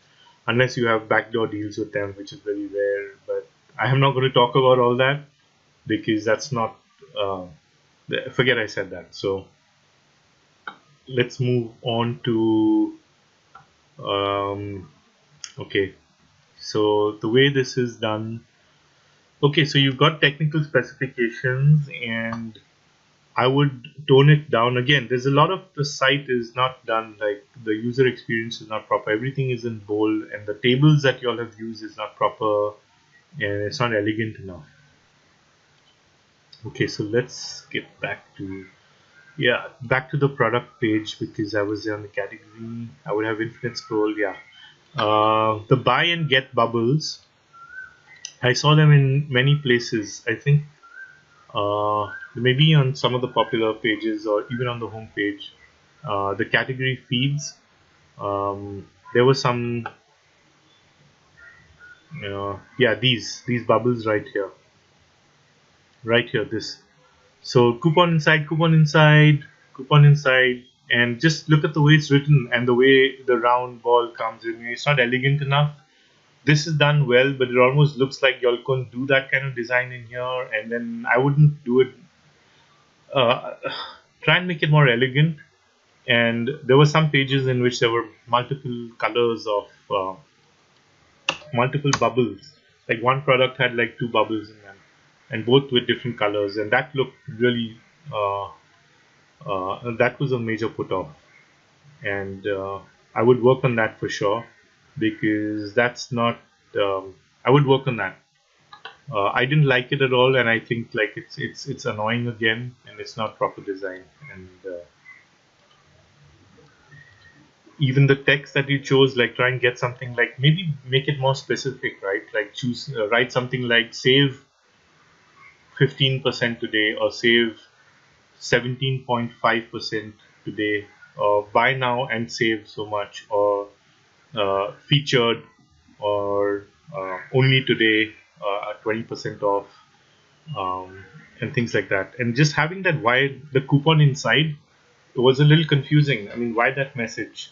unless you have backdoor deals with them, which is very rare. But I am not going to talk about all that, because that's not, forget I said that. So let's move on to, okay, so the way this is done, okay, so you've got technical specifications, and I would tone it down. Again, there's a lot of the site is not done, like the user experience is not proper, everything is in bold, and the tables that you all have used is not proper, and it's not elegant enough. Okay, so let's get back to the product page, because I was on the category. I would have infinite scroll. The buy and get bubbles, I saw them in many places. I think maybe on some of the popular pages or even on the home page. The category feeds, there was some these bubbles right here, this. So coupon inside, coupon inside, coupon inside, and just look at the way it's written and the way the round ball comes in. It's not elegant enough. This is done well, but it almost looks like y'all couldn't do that kind of design in here, and then I wouldn't do it. Try and make it more elegant. And there were some pages in which there were multiple colors of multiple bubbles. Like one product had like two bubbles in them, and both with different colors, and that looked really that was a major put off. And I would work on that for sure, because that's not I would work on that. I didn't like it at all, and I think like it's annoying again, and it's not proper design. And even the text that you chose, like try and get something like, maybe make it more specific, right? Like choose write something like save 15% today, or save 17.5% today, or buy now and save so much, or featured, or only today, 20% off, and things like that. And just having that, why the coupon inside, it was a little confusing. I mean, why that message?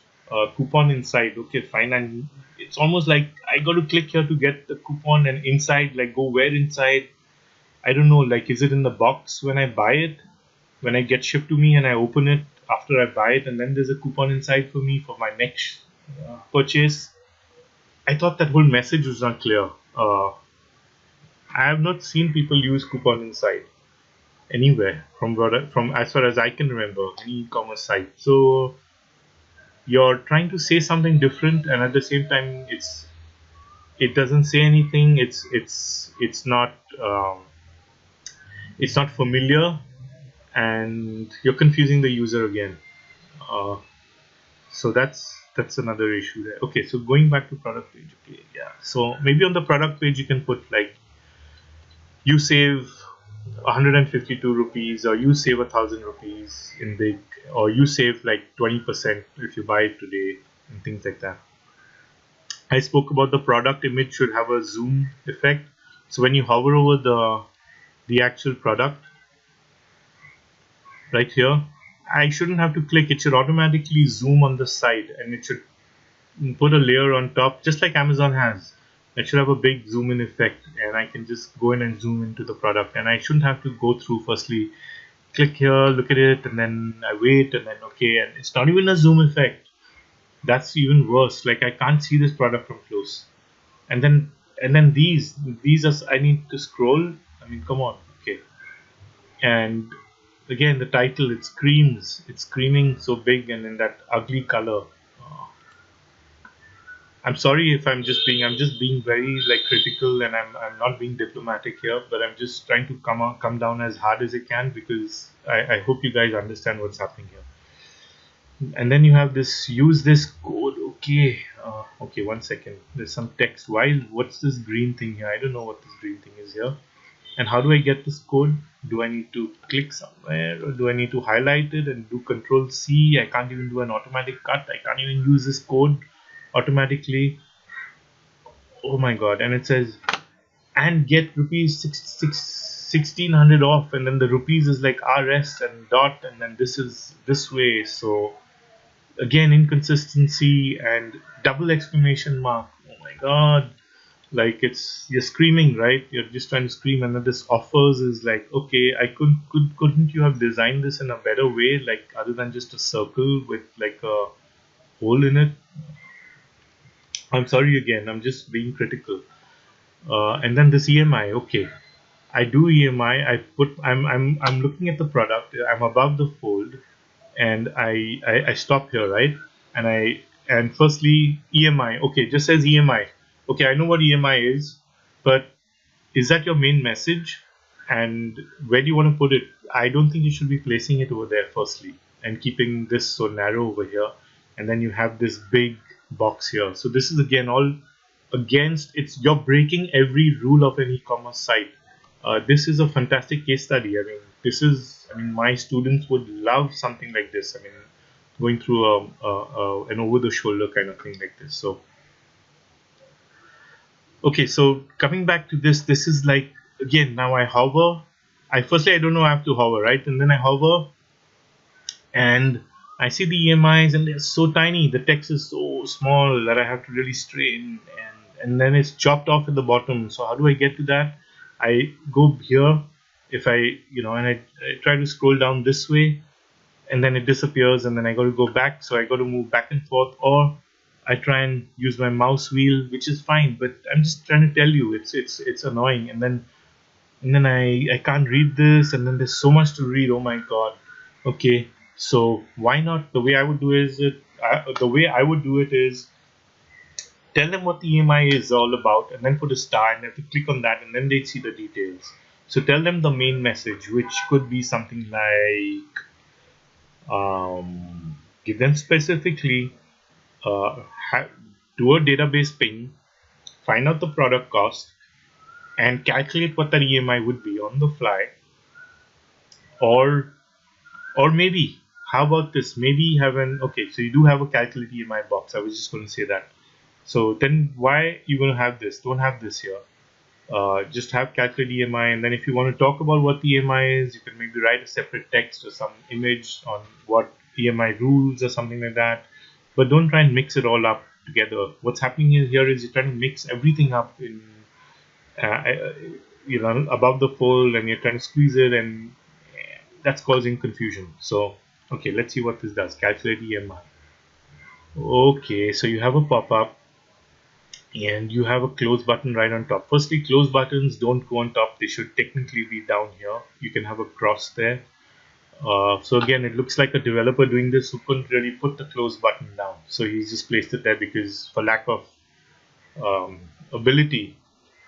Coupon inside, okay, fine. And it's almost like I got to click here to get the coupon, and inside, like go where inside? I don't know, like is it in the box when I buy it, when I get shipped to me and I open it after I buy it, and then there's a coupon inside for me for my next purchase? I thought that whole message was not clear. I have not seen people use coupon inside anywhere from as far as I can remember, any e-commerce site. So you're trying to say something different, and at the same time it doesn't say anything. It's not familiar, and you're confusing the user again. uh, so that's another issue there. Okay, so going back to product page. Okay, yeah, so maybe on the product page you can put like, you save 152 rupees, or you save 1,000 rupees in big, or you save like 20% if you buy it today, and things like that. I spoke about the product image should have a zoom effect. So when you hover over the actual product right here, I shouldn't have to click. It should automatically zoom on the side, and it should put a layer on top, just like Amazon has. It should have a big zoom in effect, and I can just go in and zoom into the product, and I shouldn't have to go through firstly click here, look at it, and then I wait, and then okay, and it's not even a zoom effect. That's even worse. Like, I can't see this product from close. And then these are, I need to scroll. I mean, come on. Okay. And again, the title, it's screaming so big and in that ugly color. I'm sorry if I'm just being very like critical, and I'm not being diplomatic here, but I'm just trying to come down as hard as I can, because I hope you guys understand what's happening here. And then you have this, use this code. Okay, okay, 1 second, there's some text. What's this green thing here? I don't know what this green thing is here. And how do I get this code? Do I need to click somewhere, or do I need to highlight it and do Control C? I can't even do an automatic cut. I can't even use this code automatically. Oh my god. And it says, and get rupees 1600 off, and then the rupees is like RS and dot, and then this is this way. So again, inconsistency and double exclamation mark. Oh my god. Like, you're screaming, right? You're just trying to scream, and then this offers is like, okay, couldn't you have designed this in a better way, like other than just a circle with like a hole in it? I'm sorry again, I'm just being critical. And then this EMI. Okay, I do EMI. I'm looking at the product. I'm above the fold, and I stop here, right? And firstly, EMI. Okay, just says EMI. Okay, I know what EMI is, but is that your main message? And where do you want to put it? I don't think you should be placing it over there firstly, and keeping this so narrow over here, and then you have this big box here. So this is again all against, you're breaking every rule of an e-commerce site. This is a fantastic case study. I mean, my students would love something like this. I mean, going through an over-the-shoulder kind of thing like this. So, okay, so coming back to this is like, again, now I hover. I don't know I have to hover, right? And then I hover, and I see the EMIs, and they're so tiny. The text is so small that I have to really strain, and then it's chopped off at the bottom. So how do I get to that? I go here, if I, and I try to scroll down this way, and then it disappears, and then I got to go back. So I got to move back and forth, or I try and use my mouse wheel, which is fine. But I'm just trying to tell you, it's annoying. And then I can't read this, and then there's so much to read. Oh my god. Okay, so why not? The way I would do it is tell them what the EMI is all about, and then put a star, and they have to click on that, and then they see the details. So tell them the main message, which could be something like, give them specifically, do a database ping, find out the product cost, and calculate what that EMI would be on the fly. Or maybe, how about this? Maybe have okay, so you do have a calculate EMI box. I was just going to say that. So then why are you going to have this? Don't have this here. Just have calculate EMI, and then if you want to talk about what the EMI is, you can maybe write a separate text or some image on what EMI rules or something like that. But don't try and mix it all up together. What's happening here is you're trying to mix everything up in, above the fold, and you're trying to squeeze it, and that's causing confusion. So, okay, let's see what this does. Calculate EMI. Okay, so you have a pop-up, and you have a close button right on top. Firstly, close buttons don't go on top. They should technically be down here. You can have a cross there. So again, it looks like a developer doing this who couldn't really put the close button down. So he's just placed it there because for lack of ability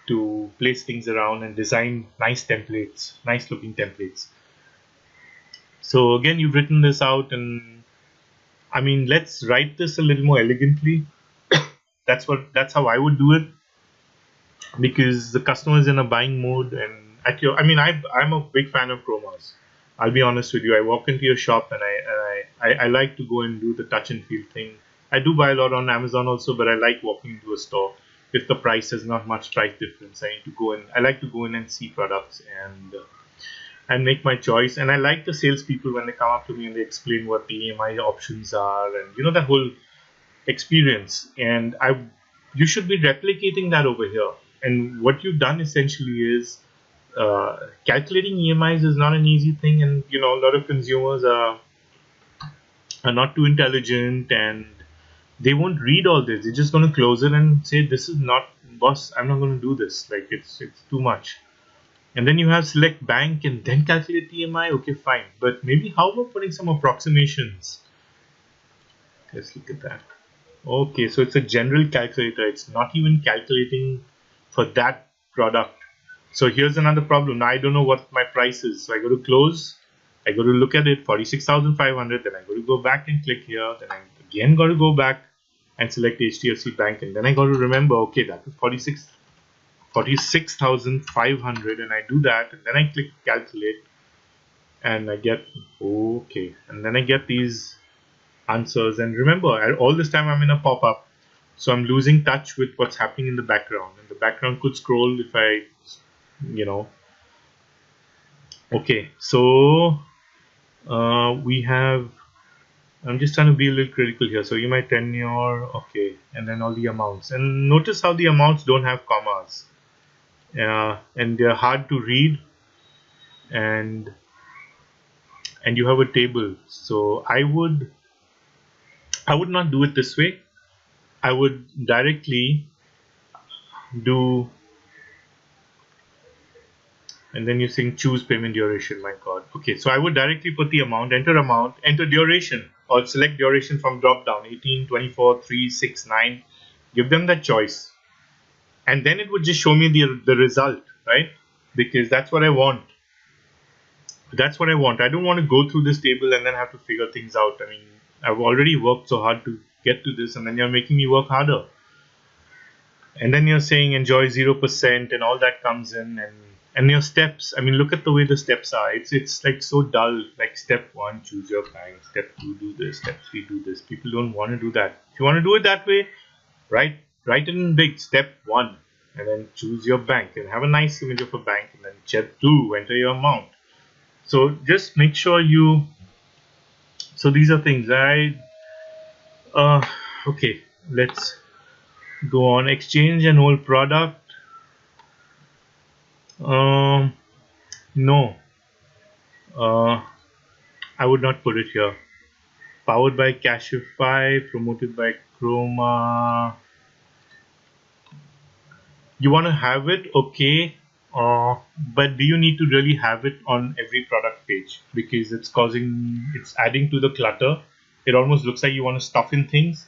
to place things around and design nice templates, nice looking templates. So again, you've written this out, and I mean, let's write this a little more elegantly. That's how I would do it, because the customer is in a buying mode. And I mean, I'm a big fan of chromas. I'll be honest with you. I walk into your shop, and I like to go and do the touch and feel thing. I do buy a lot on Amazon also, but I like walking into a store. If the price is not much price difference, I need to go in. I like to go in and see products and make my choice. And I like the salespeople when they come up to me and they explain what the EMI options are, and that whole experience. And you should be replicating that over here. And what you've done essentially is calculating EMIs is not an easy thing, and a lot of consumers are not too intelligent, and they won't read all this. They're just going to close it and say, "This is not, boss. I'm not going to do this. Like it's too much." And then you have select bank and then calculate EMI. Okay, fine. But maybe how about putting some approximations? Let's look at that. Okay, so it's a general calculator. It's not even calculating for that product. So here's another problem. Now I don't know what my price is. So I go to close. I go to look at it, 46,500. Then I go to go back and click here. Then I again got to go back and select HDFC Bank. And then I got to remember, okay, that is 46,500. And I do that. And then I click calculate. And I get, okay. And then I get these answers. And remember, all this time I'm in a pop-up. So I'm losing touch with what's happening in the background. And the background could scroll if I, Okay, so we have, I'm just trying to be a little critical here. So EMI tenure, okay, and then all the amounts. And notice how the amounts don't have commas. And they're hard to read. And you have a table. So I would not do it this way. I would directly do, and then you're saying choose payment duration. My God. Okay, so I would directly put the amount, enter duration, or select duration from Dropdown 18, 24, 3, 6, 9. Give them that choice, and then it would just show me the result, right? Because that's what I want. I don't want to go through this table and then have to figure things out. I mean, I've already worked so hard to get to this, and then you're making me work harder. And then you're saying enjoy 0%, and all that comes in, and your steps. I mean, look at the way the steps are. It's like so dull. Like step 1, choose your bank. Step 2, do this. Step 3, do this. People don't want to do that. If you want to do it that way, write it in big. Step 1, and then choose your bank, and have a nice image of a bank. And then step 2, enter your amount. So just make sure you. So these are things. Okay. Let's go on. Exchange an old product. No, I would not put it here. Powered by Cashify, promoted by Chroma. You want to have it, okay, but do you need to really have it on every product page? Because it's adding to the clutter. It almost looks like you want to stuff in things.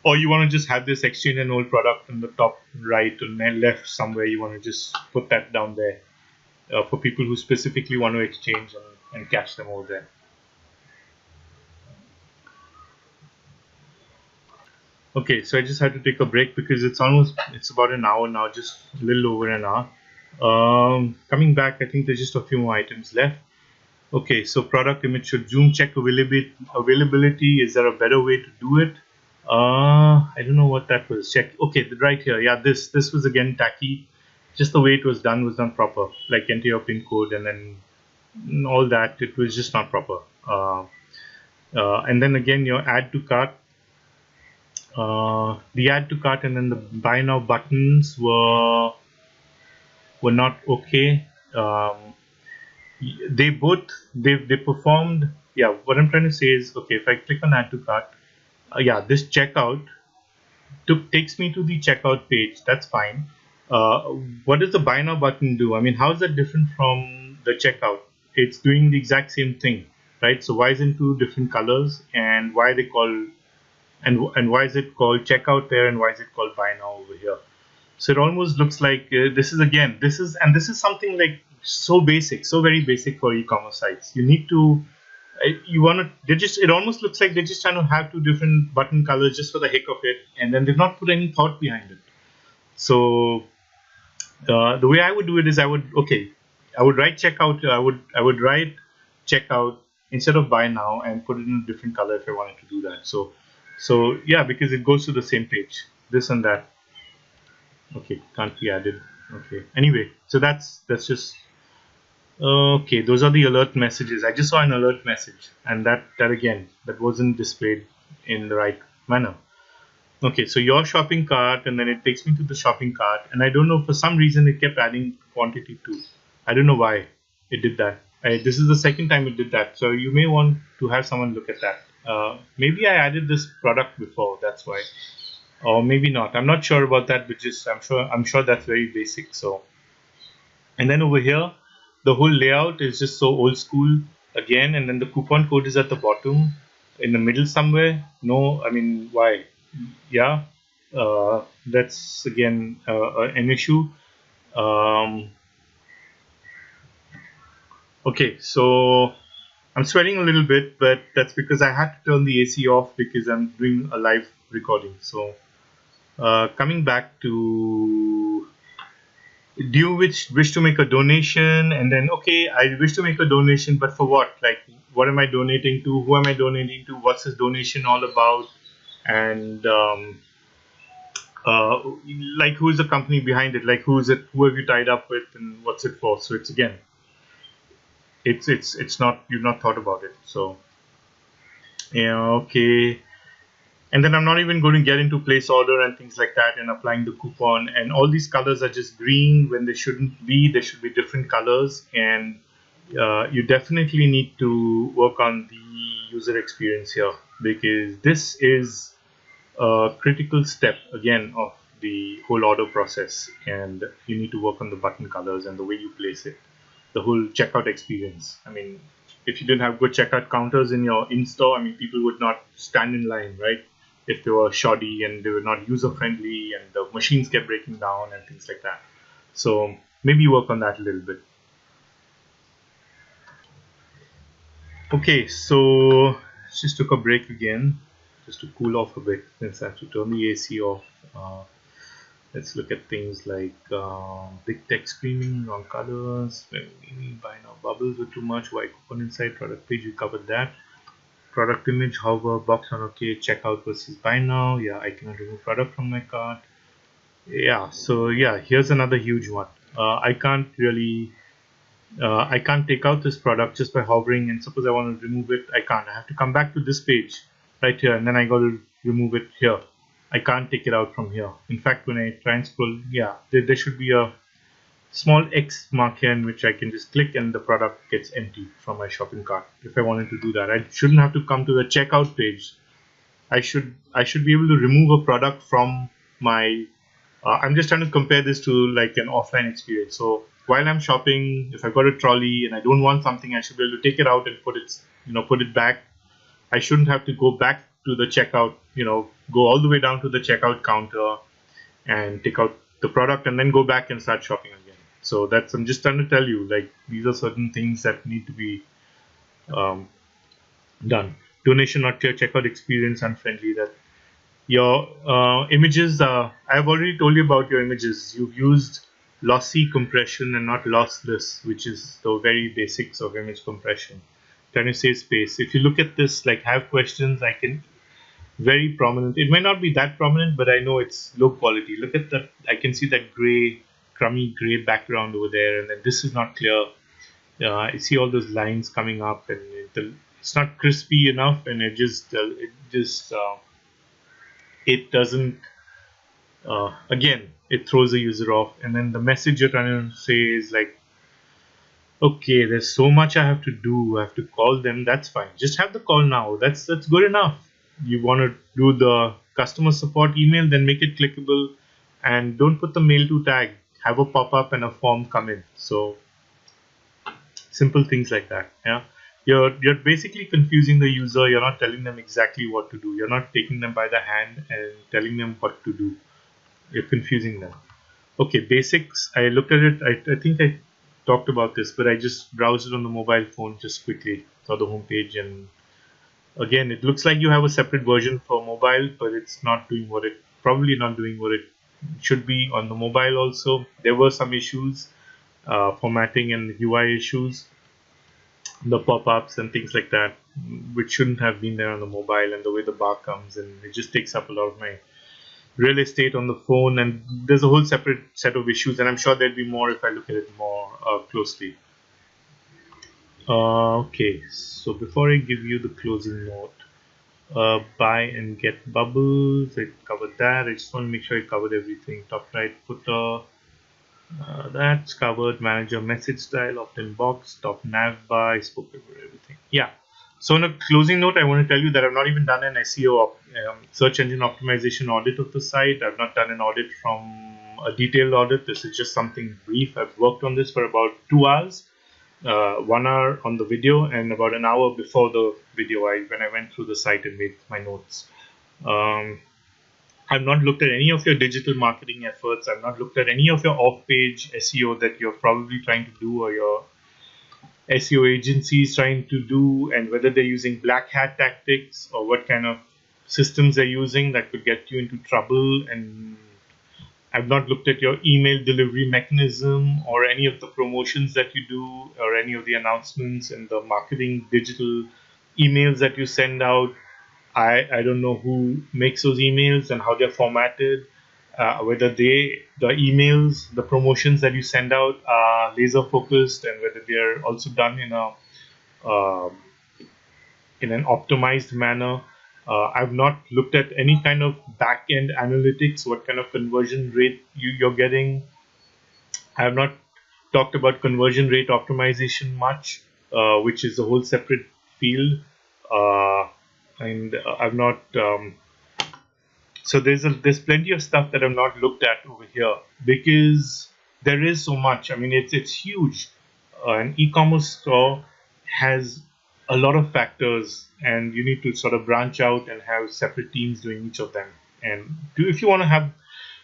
Or you want to just have this exchange an old product in the top right or left somewhere. You want to just put that down there for people who specifically want to exchange and catch them over there. Okay, so I just had to take a break because it's about an hour now, just a little over an hour. Coming back, I think there's just a few more items left. Okay, so product image should zoom, check availability. Is there a better way to do it? I don't know what that was. Check. Okay, right here. Yeah, this was again tacky. Just the way it was done proper. Like enter your pin code and then all that. It was just not proper. And then again your add to cart. The add to cart and then the buy now buttons were not okay. They performed. Yeah, what I'm trying to say is, okay, if I click on add to cart. Yeah, this checkout takes me to the checkout page. That's fine. What does the buy now button do? I mean, how is that different from the checkout? it's doing the exact same thing, right? So why is it two different colors, and why they call and why is it called checkout there, and why is it called buy now over here? So it almost looks like this is something like so basic, so very basic for e-commerce sites. You need to you want to they just it almost looks like they're just trying to have two different button colors just for the heck of it, and then they've not put any thought behind it. So the way I would do it is I would write checkout. I would write checkout instead of buy now and put it in a different color if I wanted to do that. So yeah, because it goes to the same page. This and that. Okay, can't be added. Okay. Anyway, so that's just okay. Those are the alert messages. I just saw an alert message, and that again that wasn't displayed in the right manner. Okay, so your shopping cart, and then it takes me to the shopping cart, and I don't know, for some reason it kept adding quantity too. I don't know why it did that. This is the second time it did that, so you may want to have someone look at that. Maybe I added this product before, that's why, or maybe not. I'm not sure about that, but just I'm sure that's very basic. So, and then over here, the whole layout is just so old school again, and then the coupon code is at the bottom, in the middle somewhere. No, I mean, why? Yeah, that's again an issue. Um, okay, so I'm sweating a little bit, but that's because I had to turn the AC off because I'm doing a live recording. So coming back to, do you wish to make a donation? And then, okay, I wish to make a donation, but for what? Like, what am I donating to? Who am I donating to? What's this donation all about? And like, who's the company behind it? Like, who's it? Who have you tied up with, and what's it for? So it's again, it's not, you've not thought about it. So yeah, okay. And then I'm not even going to get into place order and things like that and applying the coupon. And all these colors are just green when they shouldn't be. There should be different colors. And you definitely need to work on the user experience here, because this is a critical step again of the whole order process. And you need to work on the button colors and the way you place it, the whole checkout experience. I mean, if you didn't have good checkout counters in your in-store, I mean, people would not stand in line, right? If they were shoddy and they were not user-friendly and the machines kept breaking down and things like that. So maybe work on that a little bit. Okay, so just took a break again, just to cool off a bit since I have to turn the AC off. Let's look at things like big text screaming, wrong colors, buy now bubbles were too much, white coupon inside, product page, we covered that. Product image, hover, box on okay, checkout versus buy now. Yeah, I cannot remove product from my cart. Yeah, so yeah, here's another huge one. I can't take out this product just by hovering, and suppose I want to remove it, I can't. I have to come back to this page right here, and then I got to remove it here. I can't take it out from here. In fact, when I try and scroll, yeah, there should be a small X mark here in which I can just click and the product gets empty from my shopping cart. If I wanted to do that, I shouldn't have to come to the checkout page. I should be able to remove a product from my I'm just trying to compare this to like an offline experience. So while I'm shopping, if I've got a trolley and I don't want something, I should be able to take it out and put it back. I shouldn't have to go back to the checkout, go all the way down to the checkout counter and take out the product and then go back and start shopping again. So I'm just trying to tell you, like, these are certain things that need to be done. Donation not clear, checkout experience unfriendly. That your images, I've already told you about your images. You've used lossy compression and not lossless, which is the very basics of image compression. Trying to save space. If you look at this, like, have questions, I can very prominent. It might not be that prominent, but I know it's low quality. Look at that. I can see that crummy gray background over there, and then this is not clear. I see all those lines coming up, and it's not crispy enough, and it doesn't. Again, it throws the user off, and then the message you're trying to say is like, okay, there's so much I have to do. I have to call them. That's fine. Just have the call now. That's good enough. You want to do the customer support email, then make it clickable, and don't put the mail to tag. Have a pop-up and a form come in. So Simple things like that. Yeah, you're basically confusing the user. You're not telling them exactly what to do. You're not taking them by the hand and telling them what to do. You're confusing them. Okay, basics. I looked at it. I think I talked about this, but I just browsed it on the mobile phone just quickly, saw the homepage, and again, it looks like you have a separate version for mobile, but it's not doing what it probably not doing what it should be on the mobile. Also, there were some issues, formatting and UI issues, the pop-ups and things like that, which shouldn't have been there on the mobile, and the way the bar comes, and it just takes up a lot of my real estate on the phone, and there's a whole separate set of issues, and I'm sure there'd be more if I look at it more closely. Okay, so before I give you the closing note, buy and get bubbles, I covered that. I just want to make sure I covered everything. Top right footer, that's covered. Manager message style, opt-in box, top nav bar, I spoke over everything. Yeah. So on a closing note, I want to tell you that I've not even done an SEO search engine optimization audit of the site. I've not done an audit from a detailed audit. This is just something brief. I've worked on this for about 2 hours, 1 hour on the video, and about an hour before the video when I went through the site and made my notes. I've not looked at any of your digital marketing efforts. I've not looked at any of your off-page SEO that you're probably trying to do, or your SEO agencies trying to do, and whether they're using black hat tactics or what kind of systems they're using that could get you into trouble. And I've not looked at your email delivery mechanism, or any of the promotions that you do, or any of the announcements and the marketing digital emails that you send out. I don't know who makes those emails and how they're formatted, whether the emails, the promotions that you send out are laser focused, and whether they're also done in an optimized manner. I've not looked at any kind of back end analytics, what kind of conversion rate you're getting. I have not talked about conversion rate optimization much, which is a whole separate field. And I've not. So there's plenty of stuff that I've not looked at over here, because there is so much. I mean, it's huge. An e-commerce store has a lot of factors, and you need to sort of branch out and have separate teams doing each of them. And if you want to have,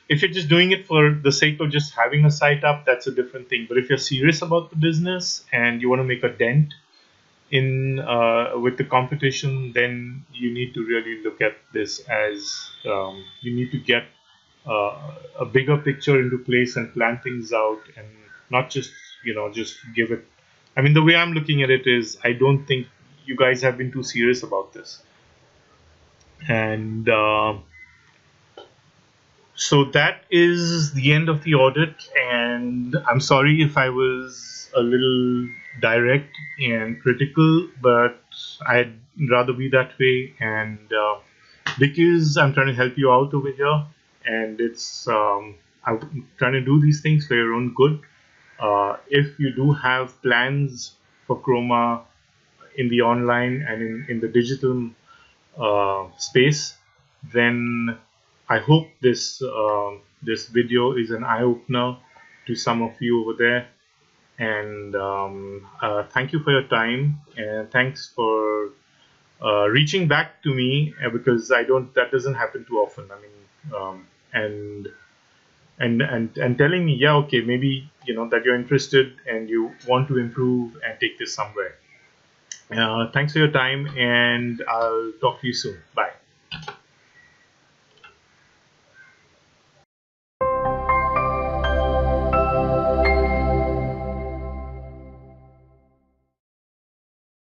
if you're just doing it for the sake of just having a site up, that's a different thing. But if you're serious about the business and you want to make a dent in with the competition, then you need to really look at this as you need to get a bigger picture into place and plan things out, and not just just give it. I mean, the way I'm looking at it is, I don't think you guys have been too serious about this, and so that is the end of the audit. And I'm sorry if I was a little direct and critical, but I'd rather be that way. And because I'm trying to help you out over here, and I'm trying to do these things for your own good. If you do have plans for Chroma in the online and in the digital space, then I hope this video is an eye opener to some of you over there. And thank you for your time, and thanks for reaching back to me, because that doesn't happen too often. I mean, and telling me, yeah, okay, maybe that you're interested and you want to improve and take this somewhere. Thanks for your time, and I'll talk to you soon. Bye.